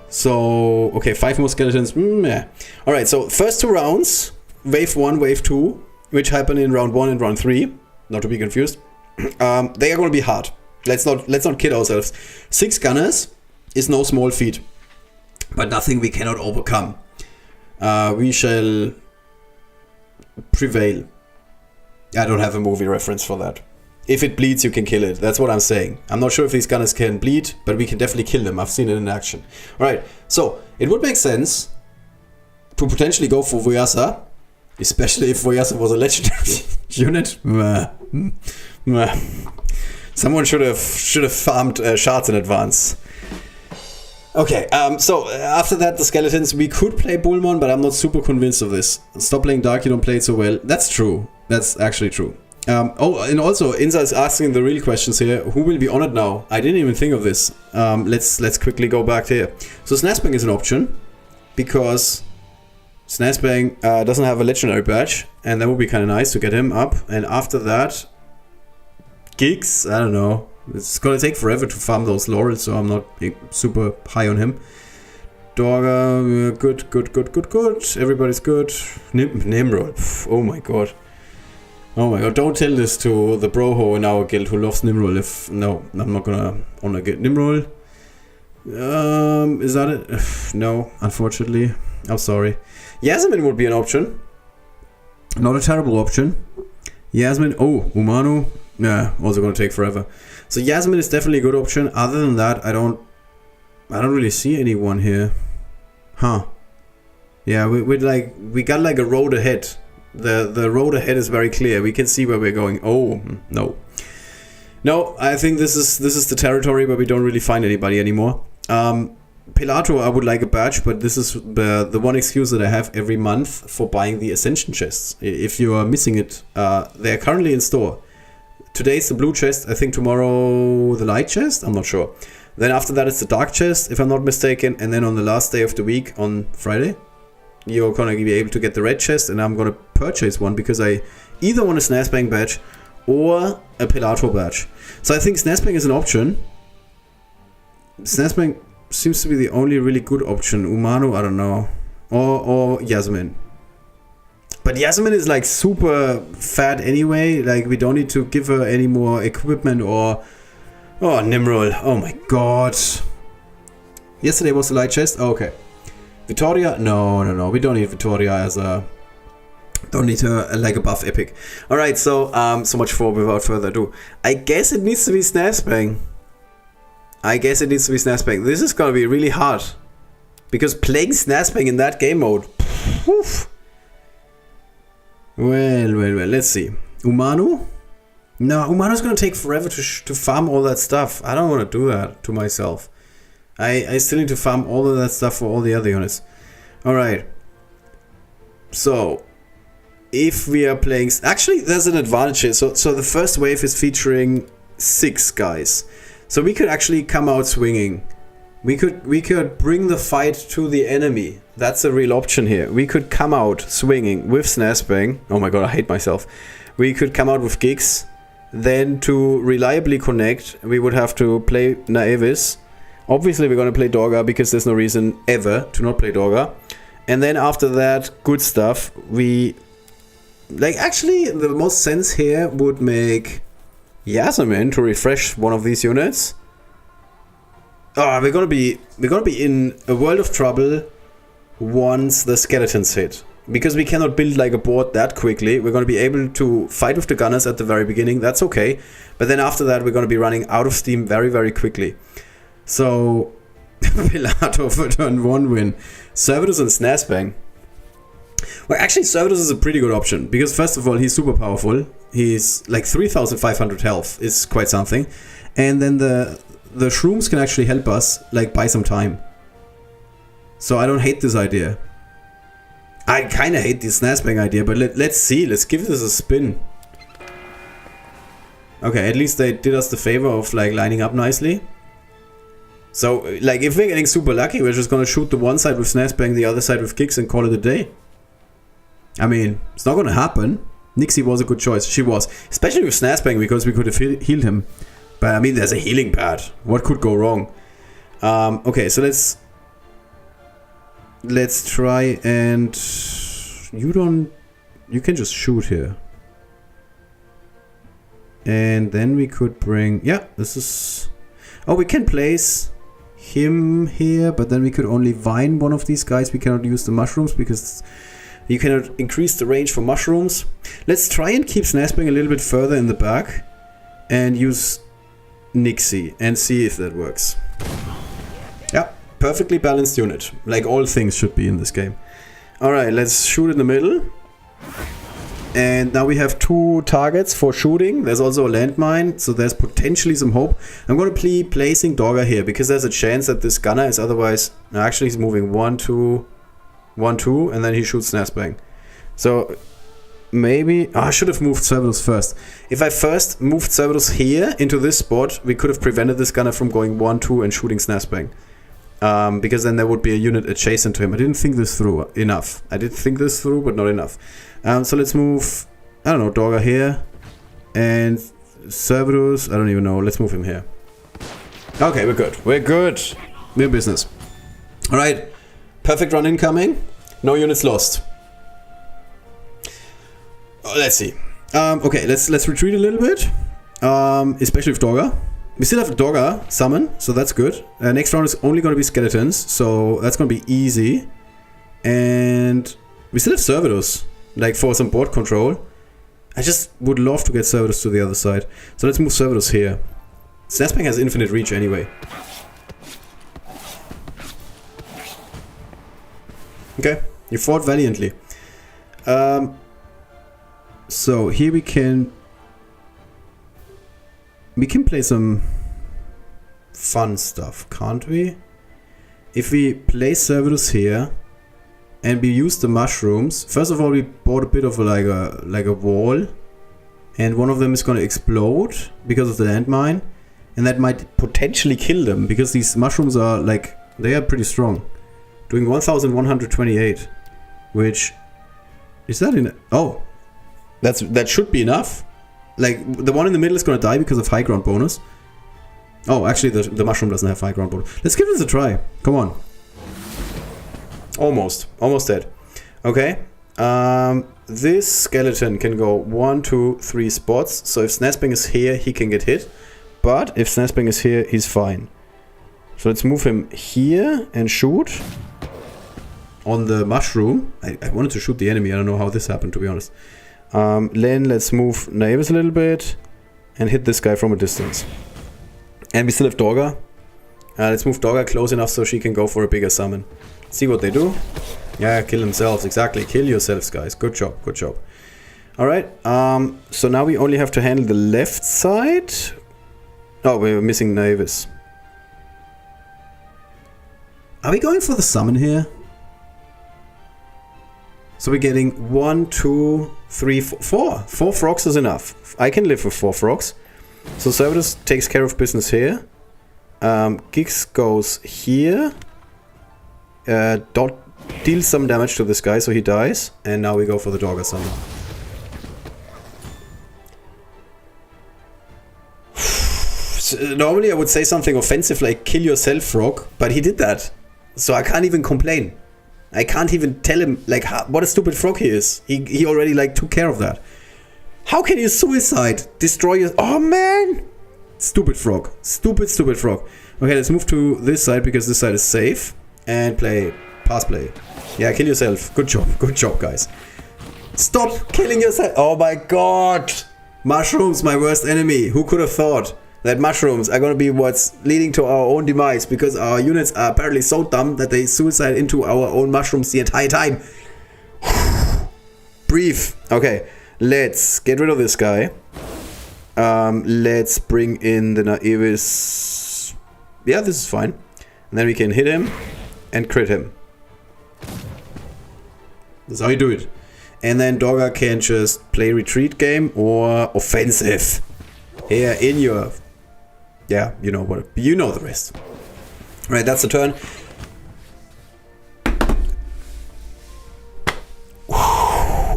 So, okay, 5 more skeletons. Yeah. Alright, so first 2 rounds, wave 1, wave 2, which happen in round 1 and round 3, not to be confused. They are going to be hard. Let's not kid ourselves. 6 gunners is no small feat, but nothing we cannot overcome. We shall prevail. I don't have a movie reference for that. If it bleeds, you can kill it. That's what I'm saying. I'm not sure if these gunners can bleed, but we can definitely kill them. I've seen it in action. Alright, so it would make sense to potentially go for Voyassa, especially if Voyassa was a legendary unit. Someone should have farmed shards in advance. Okay, so after that, the skeletons, we could play Bullmon, but I'm not super convinced of this. Stop playing Dark, you don't play it so well. That's true. That's actually true. Oh, and also, Inza is asking the real questions here. Who will be honored now? I didn't even think of this. Let's quickly go back here. So Snazbang is an option, because Snazbang doesn't have a legendary badge, and that would be kind of nice to get him up. And after that, Gigs, I don't know. It's gonna take forever to farm those laurels, so I'm not super high on him. Dorga, good. Everybody's good. Nimrod, oh my god. Oh my god, don't tell this to the broho in our guild who loves Nimrod. No, I'm not gonna honor Nimrod. Is that it? No, unfortunately. I'm sorry. Yasmin would be an option. Not a terrible option. Yasmin, oh, Umanu. Yeah, also gonna take forever. So Yasmin is definitely a good option. Other than that, I don't really see anyone here. Huh. Yeah, we got like a road ahead. The road ahead is very clear. We can see where we're going. Oh, no. No, I think this is the territory where we don't really find anybody anymore. Pelato, I would like a badge, but this is the one excuse that I have every month for buying the Ascension chests. If you are missing it, they're currently in store. Today's the blue chest, I think tomorrow the light chest, I'm not sure. Then after that it's the dark chest, if I'm not mistaken, and then on the last day of the week, on Friday, you're gonna be able to get the red chest, and I'm gonna purchase one because I either want a Snazbang badge or a Pelato badge. So I think Snazbang is an option. Snazbang seems to be the only really good option. Umano, I don't know. Or Yasmin. But Yasmin is like super fat anyway, like we don't need to give her any more equipment or... Oh, Nimrod, oh my god. Yesterday was the light chest, oh, okay. Vittoria, no, we don't need Vittoria as a... Don't need her like a buff epic. Alright, so so much for without further ado. I guess it needs to be Snazbang. This is gonna be really hard. Because playing Snazbang in that game mode... Woof. Well, let's see. Umanu? No, Umano's gonna take forever to farm all that stuff. I don't want to do that to myself. I still need to farm all of that stuff for all the other units. Alright. So, if we are playing... Actually, there's an advantage here. So the first wave is featuring 6 guys. So we could actually come out swinging. We could bring the fight to the enemy. That's a real option here. We could come out swinging with Snazbang. Oh my god, I hate myself. We could come out with Gigs. Then to reliably connect, we would have to play Naevis. Obviously, we're going to play Dorga because there's no reason ever to not play Dorga. And then after that, good stuff. We... Like, actually, the most sense here would make Yasmin to refresh one of these units. Oh, we're gonna be in a world of trouble once the skeletons hit. Because we cannot build like a board that quickly. We're gonna be able to fight with the gunners at the very beginning, that's okay. But then after that we're gonna be running out of steam very, very quickly. So Pilato for turn 1 win. Servatus and Snazbang. Well, actually Servatus is a pretty good option. Because first of all, he's super powerful. He's like 3,500 health is quite something. And then the shrooms can actually help us, like, buy some time. So I don't hate this idea. I kind of hate this Snazbang idea, but let's see. Let's give this a spin. Okay, at least they did us the favor of, like, lining up nicely. So, like, if we're getting super lucky, we're just gonna shoot the one side with Snazbang, the other side with Kicks, and call it a day. I mean, it's not gonna happen. Nixie was a good choice. She was. Especially with Snazbang, because we could have healed him. But I mean, there's a healing pad. What could go wrong? Okay, so let's try and... You can just shoot here. And then we could bring... Yeah, this is... Oh, we can place him here, but then we could only vine one of these guys. We cannot use the mushrooms because... You cannot increase the range for mushrooms. Let's try and keep Snasping a little bit further in the back and use Nixie and see if that works. Yeah, perfectly balanced unit, like all things should be in this game. Alright, let's shoot in the middle. And now we have 2 targets for shooting. There's also a landmine, so there's potentially some hope. I'm going to be placing Dogger here because there's a chance that this gunner is otherwise... Actually, he's moving 1, 2, 1, 2, and then he shoots Snaspang. So maybe... I should have moved Cerberus first. If I first moved Cerberus here into this spot, we could have prevented this gunner from going 1, 2 and shooting Snaspang. Because then there would be a unit adjacent to him. I didn't think this through enough. I did think this through, but not enough. So let's move, I don't know, Dogger here. And Cerberus, I don't even know. Let's move him here. Okay, we're good. We're good. We're in business. Alright. Perfect run incoming. No units lost. Oh, let's see. Okay, let's retreat a little bit. Especially with Dogger. We still have Dogger summon, so that's good. Next round is only going to be skeletons, so that's going to be easy. And we still have Cerberus, like for some board control. I just would love to get Cerberus to the other side. So let's move Cerberus here. Snaspang has infinite reach anyway. Okay, you fought valiantly. So here we can play some fun stuff, can't we? If we place Cerberus here and we use the mushrooms, first of all we bought a bit of like a wall, and one of them is going to explode because of the landmine, and that might potentially kill them because these mushrooms are like, they are pretty strong. Doing 1128, which is that in? Oh, that should be enough. Like, the one in the middle is going to die because of high ground bonus. Oh, actually, the mushroom doesn't have high ground bonus. Let's give this a try. Come on. Almost. Almost dead. Okay. This skeleton can go 1, 2, 3 spots. So if Snaspang is here, he can get hit. But if Snaspang is here, he's fine. So let's move him here and shoot on the mushroom. I wanted to shoot the enemy. I don't know how this happened, to be honest. Then let's move Navis a little bit and hit this guy from a distance. And we still have Dogger. Let's move Dogger close enough so she can go for a bigger summon. See what they do. Yeah, kill themselves. Exactly. Kill yourselves, guys. Good job. Good job. Alright. So now we only have to handle the left side. Oh, we're missing Navis. Are we going for the summon here? So we're getting 1, 2, 3, 4. 4 frogs is enough. I can live with 4 frogs. So Cerberus takes care of business here. Gix goes here. Deals some damage to this guy so he dies. And now we go for the Dogger summon. Normally I would say something offensive like kill yourself, frog. But he did that. So I can't even complain. I can't even tell him, like, what a stupid frog he is. He already, like, took care of that. How can you suicide? Destroy your... Oh, man! Stupid frog. Stupid, stupid frog. Okay, let's move to this side, because this side is safe. And play. Pass play. Yeah, kill yourself. Good job. Good job, guys. Stop killing yourself. Oh, my God. Mushrooms, my worst enemy. Who could have thought that mushrooms are going to be what's leading to our own demise, because our units are apparently so dumb that they suicide into our own mushrooms the entire time. Breathe. Okay, let's get rid of this guy. Let's bring in the Naivis. Yeah, this is fine. And then we can hit him and crit him. That's how you do it. And then Dogger can just play retreat game or offensive. Here in your... Yeah, you know what? You know the rest. Right, that's the turn.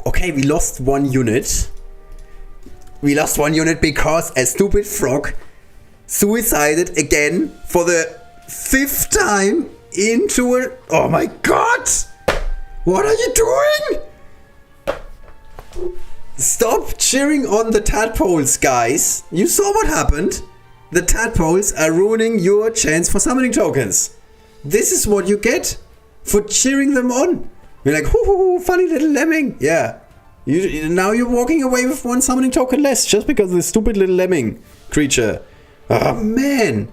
Okay, we lost 1 unit. We lost 1 unit because a stupid frog suicided again for the 5th time into a... Oh my God! What are you doing? Stop cheering on the tadpoles, guys. You saw what happened. The tadpoles are ruining your chance for summoning tokens. This is what you get for cheering them on. We're like, hoo, funny little lemming. Yeah. Now you're walking away with 1 summoning token less just because of this stupid little lemming creature. Oh, man.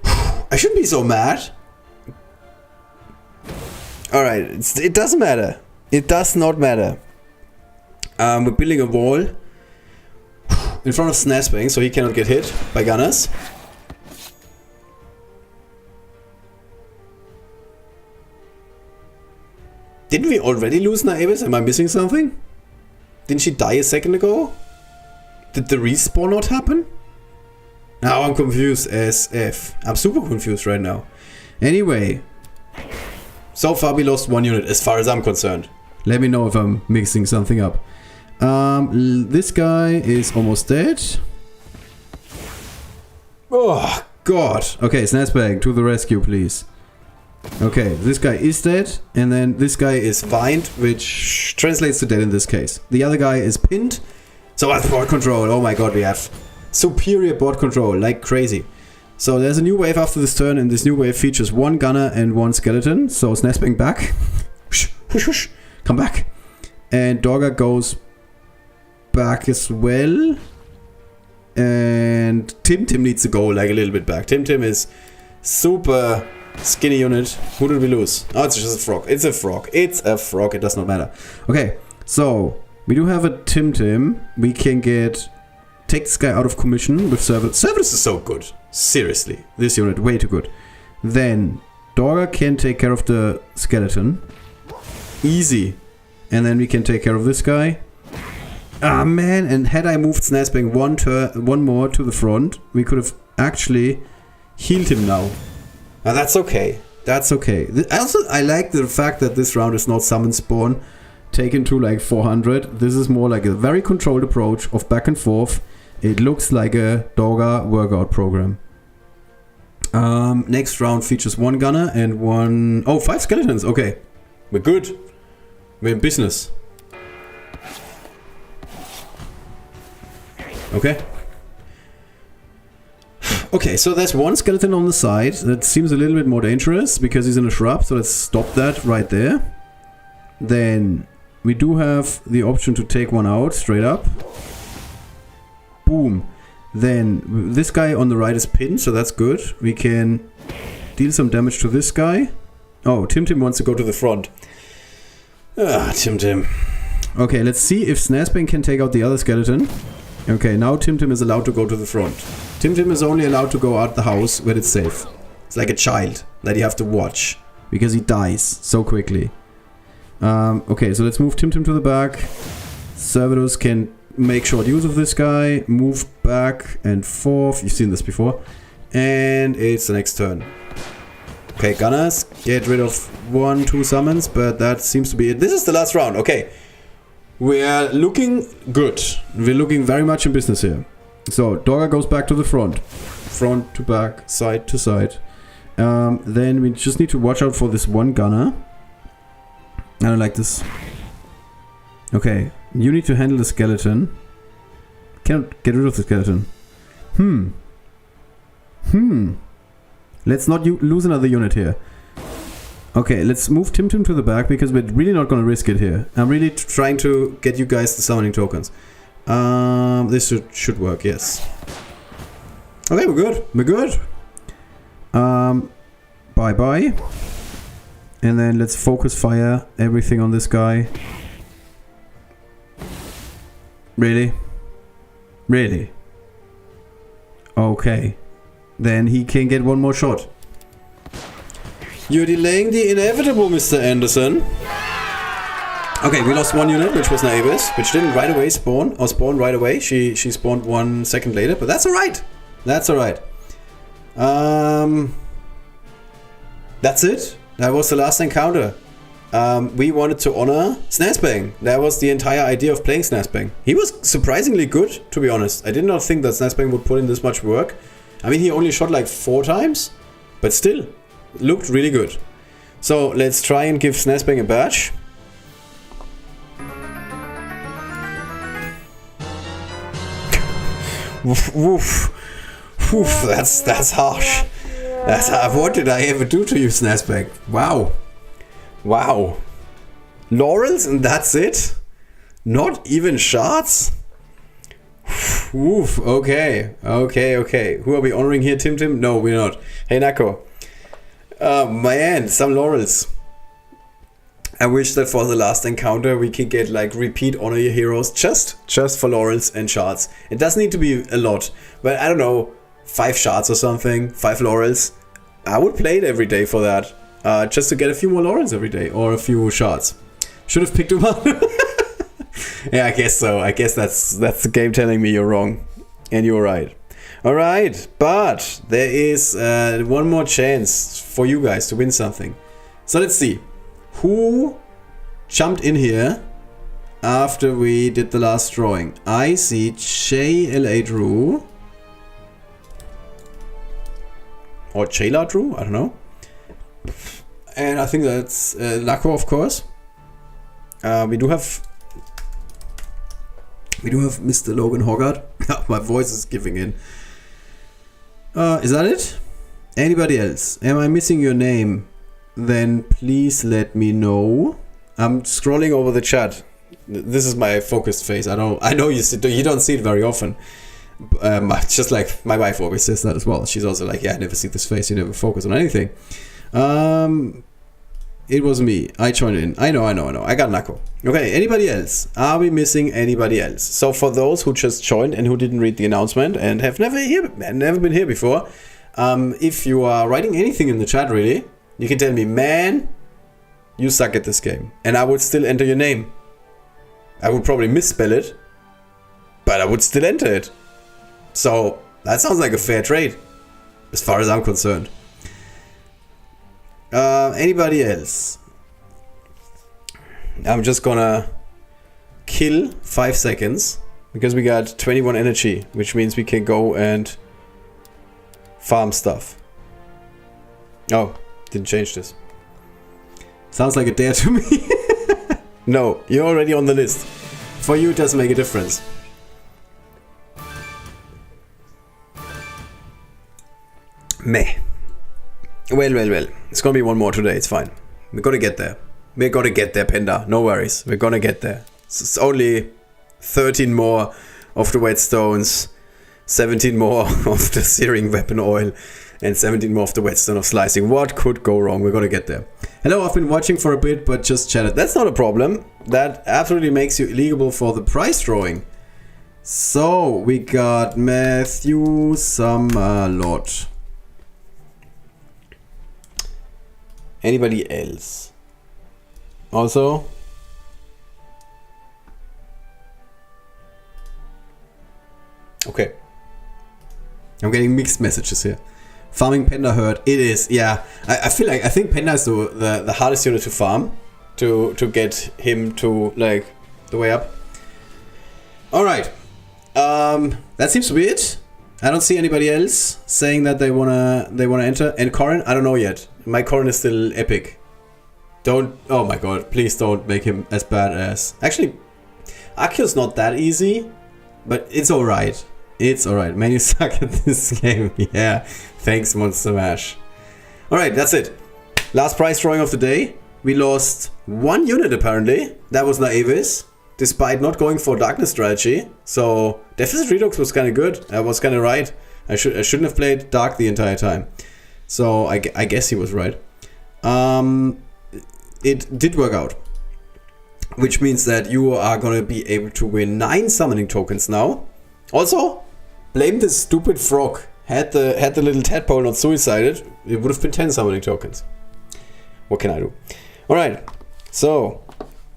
I shouldn't be so mad. Alright, it doesn't matter. It does not matter. We're building a wall in front of Snazbang so he cannot get hit by gunners. Didn't we already lose Naevis? Am I missing something? Didn't she die a second ago? Did the respawn not happen? Now I'm confused as F. I'm super confused right now. Anyway. So far we lost 1 unit as far as I'm concerned. Let me know if I'm mixing something up. This guy is almost dead. Oh god. Okay, Snazbang, to the rescue please. Okay, this guy is dead, and then this guy is fined, which translates to dead in this case. The other guy is pinned, so I have board control. Oh my god, we have superior board control, like crazy. So there's a new wave after this turn, and this new wave features 1 gunner and 1 skeleton. So Snazbang back. Whoosh, whoosh, whoosh. Come back. And Dorga goes back as well. And Tim needs to go like a little bit back. Tim is super skinny unit. Who did we lose? Oh, it's just a frog. It's a frog. It's a frog. It does not matter. Okay, so we do have a Tim. We can take this guy out of commission with Service. Service is so good. Seriously, this unit way too good. Then Dorga can take care of the skeleton. Easy. And then we can take care of this guy. Ah man! And had I moved Snazbang one more to the front, we could have actually healed him now. Now that's okay. That's okay. I like the fact that this round is not summon spawn taken to like 400. This is more like a very controlled approach of back and forth. It looks like a Dorga workout program. Next round features 1 gunner and 5 skeletons. Okay. We're good. We're in business. Okay. Okay, so there's 1 skeleton on the side. That seems a little bit more dangerous because he's in a shrub, so let's stop that right there. Then we do have the option to take 1 out straight up. Boom. Then this guy on the right is pinned, so that's good. We can deal some damage to this guy. Oh, Tim wants to go to the front. Ah, Tim. Okay, let's see if Snazbang can take out the other skeleton. Okay, now Tim is allowed to go to the front. Tim is only allowed to go out the house when it's safe. It's like a child that you have to watch because he dies so quickly. Okay, so let's move Tim to the back. Servitors can make short use of this guy. Move back and forth. You've seen this before. And it's the next turn. Okay, gunners, get rid of 1-2 summons, but that seems to be it. This is the last round. Okay. We are looking good. We're looking very much in business here. So, Dorga goes back to the front. Front to back, side to side. Then we just need to watch out for this 1 gunner. I don't like this. Okay, you need to handle the skeleton. Cannot get rid of the skeleton. Let's not lose another unit here. Okay, let's move Tim to the back because we're really not going to risk it here. I'm really trying to get you guys the summoning tokens. This should work, yes. Okay, we're good. We're good. Bye-bye. And then let's focus fire everything on this guy. Really? Really? Okay. Then he can get 1 more shot. You're delaying the inevitable, Mr. Anderson. Okay, we lost 1 unit, which was Naevis, which didn't right away spawn, or spawn right away. She spawned 1 second later, but that's alright. That's alright. That's it. That was the last encounter. We wanted to honor Snazbang. That was the entire idea of playing Snazbang. He was surprisingly good, to be honest. I did not think that Snazbang would put in this much work. I mean, he only shot like 4 times, but still, looked really good. So let's try and give Snazbang a badge. Woof, woof, woof, that's harsh. What did I ever do to you, Snazbang? Wow. Wow. Laurels and that's it? Not even shards? Oof, okay. Who are we honoring here, Tim? No, we're not. Hey, Nako. Man, some laurels. I wish that for the last encounter we could get like repeat honor your heroes just for laurels and shards. It doesn't need to be a lot, but I don't know, 5 shards or something, 5 laurels. I would play it every day for that. Just to get a few more laurels every day or a few shards. Should have picked them up. Yeah, I guess so. I guess that's the game telling me you're wrong. And you're right. Alright, but there is one more chance for you guys to win something. So let's see. Who jumped in here after we did the last drawing? I see JLA Drew. Or Chayla Drew? I don't know. And I think that's Nako, of course. We do have Mr. Logan Hoggart. My voice is giving in. Is that it? Anybody else? Am I missing your name? Then please let me know. I'm scrolling over the chat. This is my focused face. I know you don't see it very often. Just like my wife always says that as well. She's also like, yeah, I never see this face. You never focus on anything. It was me. I joined in. I know. I got Nako. Okay, anybody else? Are we missing anybody else? So for those who just joined and who didn't read the announcement and have never been here before, if you are writing anything in the chat, really, you can tell me, man, you suck at this game. And I would still enter your name. I would probably misspell it, but I would still enter it. So that sounds like a fair trade, as far as I'm concerned. Anybody else? I'm just gonna kill 5 seconds because we got 21 energy, which means we can go and farm stuff. Oh, didn't change this. Sounds like a dare to me. No, you're already on the list. For you, it doesn't make a difference. Meh. Well. It's gonna be one more today, it's fine. We're gonna get there. We're gonna get there, Penda. No worries. We're gonna get there. It's only 13 more of the whetstones, 17 more of the searing weapon oil, and 17 more of the whetstone of slicing. What could go wrong? We're gonna get there. Hello, I've been watching for a bit, but just chatted. That's not a problem. That absolutely makes you eligible for the prize drawing. So, we got Matthew Summerlot. Anybody else? Also? Okay. I'm getting mixed messages here. Farming Panda herd. It is, yeah. I think Panda is the hardest unit to farm. To get him to, like, the way up. Alright. That seems to be it. I don't see anybody else saying that they wanna enter. And Corin, I don't know yet. My Corin is still epic. Don't, oh my god, please don't make him as bad as... Actually, Akio's not that easy, but it's alright. It's alright. Man, you suck at this game. Yeah, thanks Monster Mash. Alright, that's it. Last prize drawing of the day. We lost 1 unit apparently. That was Naivis, despite not going for darkness strategy. So Deficit Redux was kind of good. I was kind of right. I shouldn't have played dark the entire time. So I guess he was right. It did work out, which means that you are gonna be able to win 9 summoning tokens now. Also, blame this stupid frog. Had the little tadpole not suicided, it would have been 10 summoning tokens. What can I do? All right. So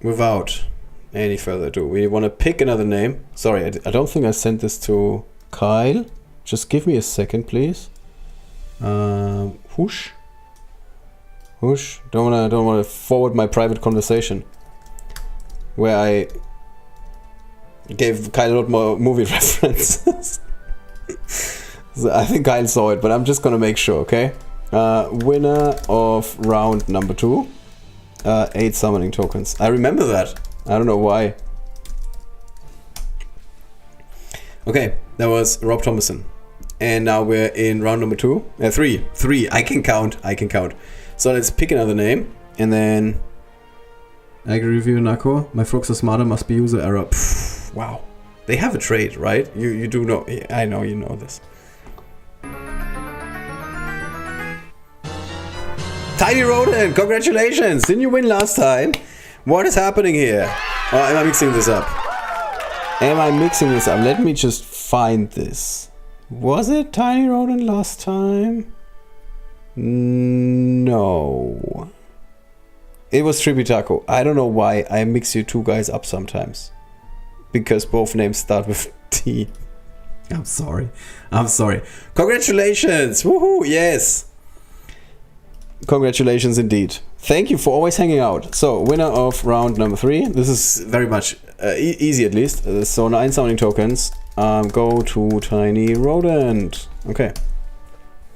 without any further ado, we want to pick another name. Sorry, I don't think I sent this to Kyle. Just give me a second, please. Whoosh. Don't wanna forward my private conversation where I gave Kyle a lot more movie references. So I think Kyle saw it, but I'm just gonna make sure, okay? Winner of round number 2. 8 summoning tokens. I remember that. I don't know why. Okay, that was Rob Thomason. And now we're in round number 2. 3. I can count. So let's pick another name. And then I agree with you, Nako. My folks are smarter, must be user error. Pff, wow. They have a trait, right? You do know. I know you know this. Tiny Rodent, congratulations! Didn't you win last time? What is happening here? Oh, am I mixing this up? Am I mixing this up? Let me just find this. Was it Tiny Rodent last time? No. It was Tributaco. I don't know why I mix you two guys up sometimes. Because both names start with T. I'm sorry. I'm sorry. Congratulations! Woohoo! Yes! Congratulations indeed. Thank you for always hanging out. So, winner of round number 3. This is very much easy at least. So, 9 summoning tokens. Go to Tiny Rodent. Okay.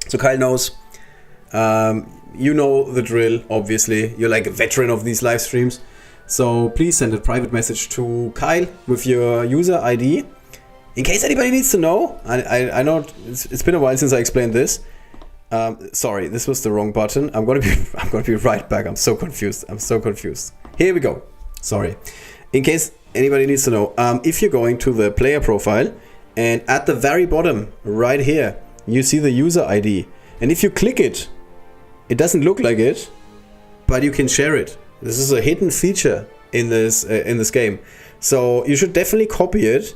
So, Kyle knows. You know the drill, obviously. You're like a veteran of these live streams. So, please send a private message to Kyle with your user ID. In case anybody needs to know. I know it's been a while since I explained this. Sorry, this was the wrong button. I'm gonna be right back. I'm so confused. Here we go. Sorry. In case anybody needs to know, if you're going to the player profile and at the very bottom right here, you see the user ID. And if you click it, it doesn't look like it, but you can share it. This is a hidden feature in this game. So you should definitely copy it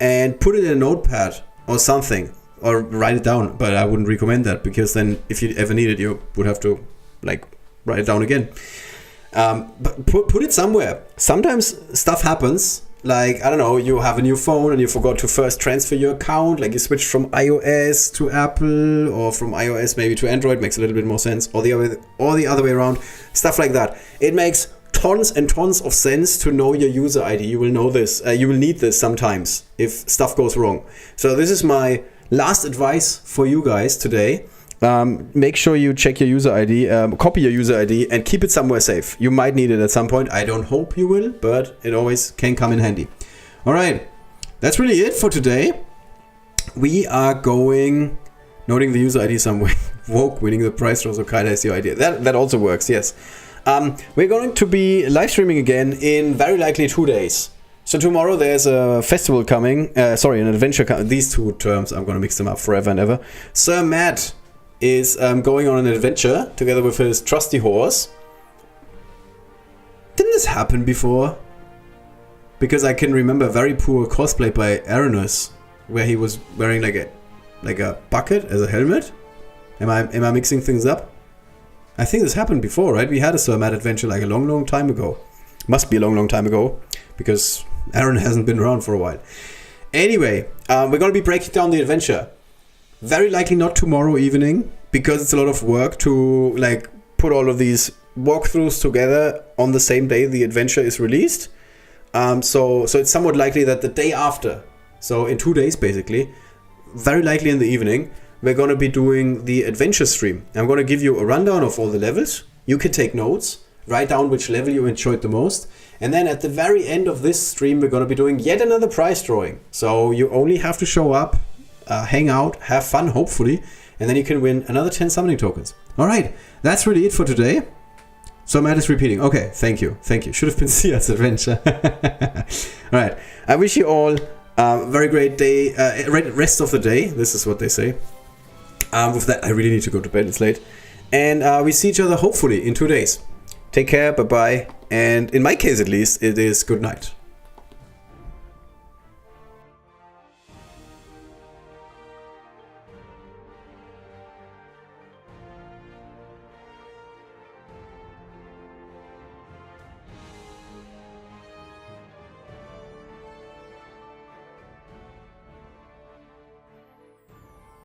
and put it in a notepad or something. Or write it down, but I wouldn't recommend that because then if you ever need it, you would have to like write it down again. But put it somewhere. Sometimes stuff happens, like I don't know, you have a new phone and you forgot to first transfer your account, like you switched from iOS to Apple or from iOS maybe to Android, makes a little bit more sense, or the other way around, stuff like that. It makes tons and tons of sense to know your user ID. You will know this. You will need this sometimes if stuff goes wrong. So this is my last advice for you guys today. Make sure you check your user ID, copy your user ID and keep it somewhere safe. You might need it at some point. I don't hope you will, but it always can come in handy. All right, that's really it for today. We are going, noting the user ID somewhere, Woke winning the prize draw, so Kyle has your idea. That also works, yes. We're going to be live streaming again in very likely 2 days. So tomorrow there's a festival coming, an adventure coming. These two terms, I'm going to mix them up forever and ever. Sir Matt is going on an adventure together with his trusty horse. Didn't this happen before? Because I can remember very poor cosplay by Aranus, where he was wearing like a bucket as a helmet. Am I mixing things up? I think this happened before, right? We had a Sir Matt adventure like a long time ago. Must be a long time ago, because Aaron hasn't been around for a while. Anyway, we're going to be breaking down the adventure. Very likely not tomorrow evening, because it's a lot of work to like put all of these walkthroughs together on the same day the adventure is released. So it's somewhat likely that the day after, so in 2 days basically, very likely in the evening, we're going to be doing the adventure stream. I'm going to give you a rundown of all the levels. You can take notes, write down which level you enjoyed the most. And then at the very end of this stream, we're going to be doing yet another prize drawing. So you only have to show up, hang out, have fun, hopefully. And then you can win another 10 summoning tokens. All right, that's really it for today. So Matt is repeating. Okay, thank you. Should have been Sia's adventure. All right, I wish you all a very great day, rest of the day. This is what they say. With that, I really need to go to bed. It's late. And we see each other hopefully in 2 days. Take care. Bye-bye. And in my case, at least, it is good night.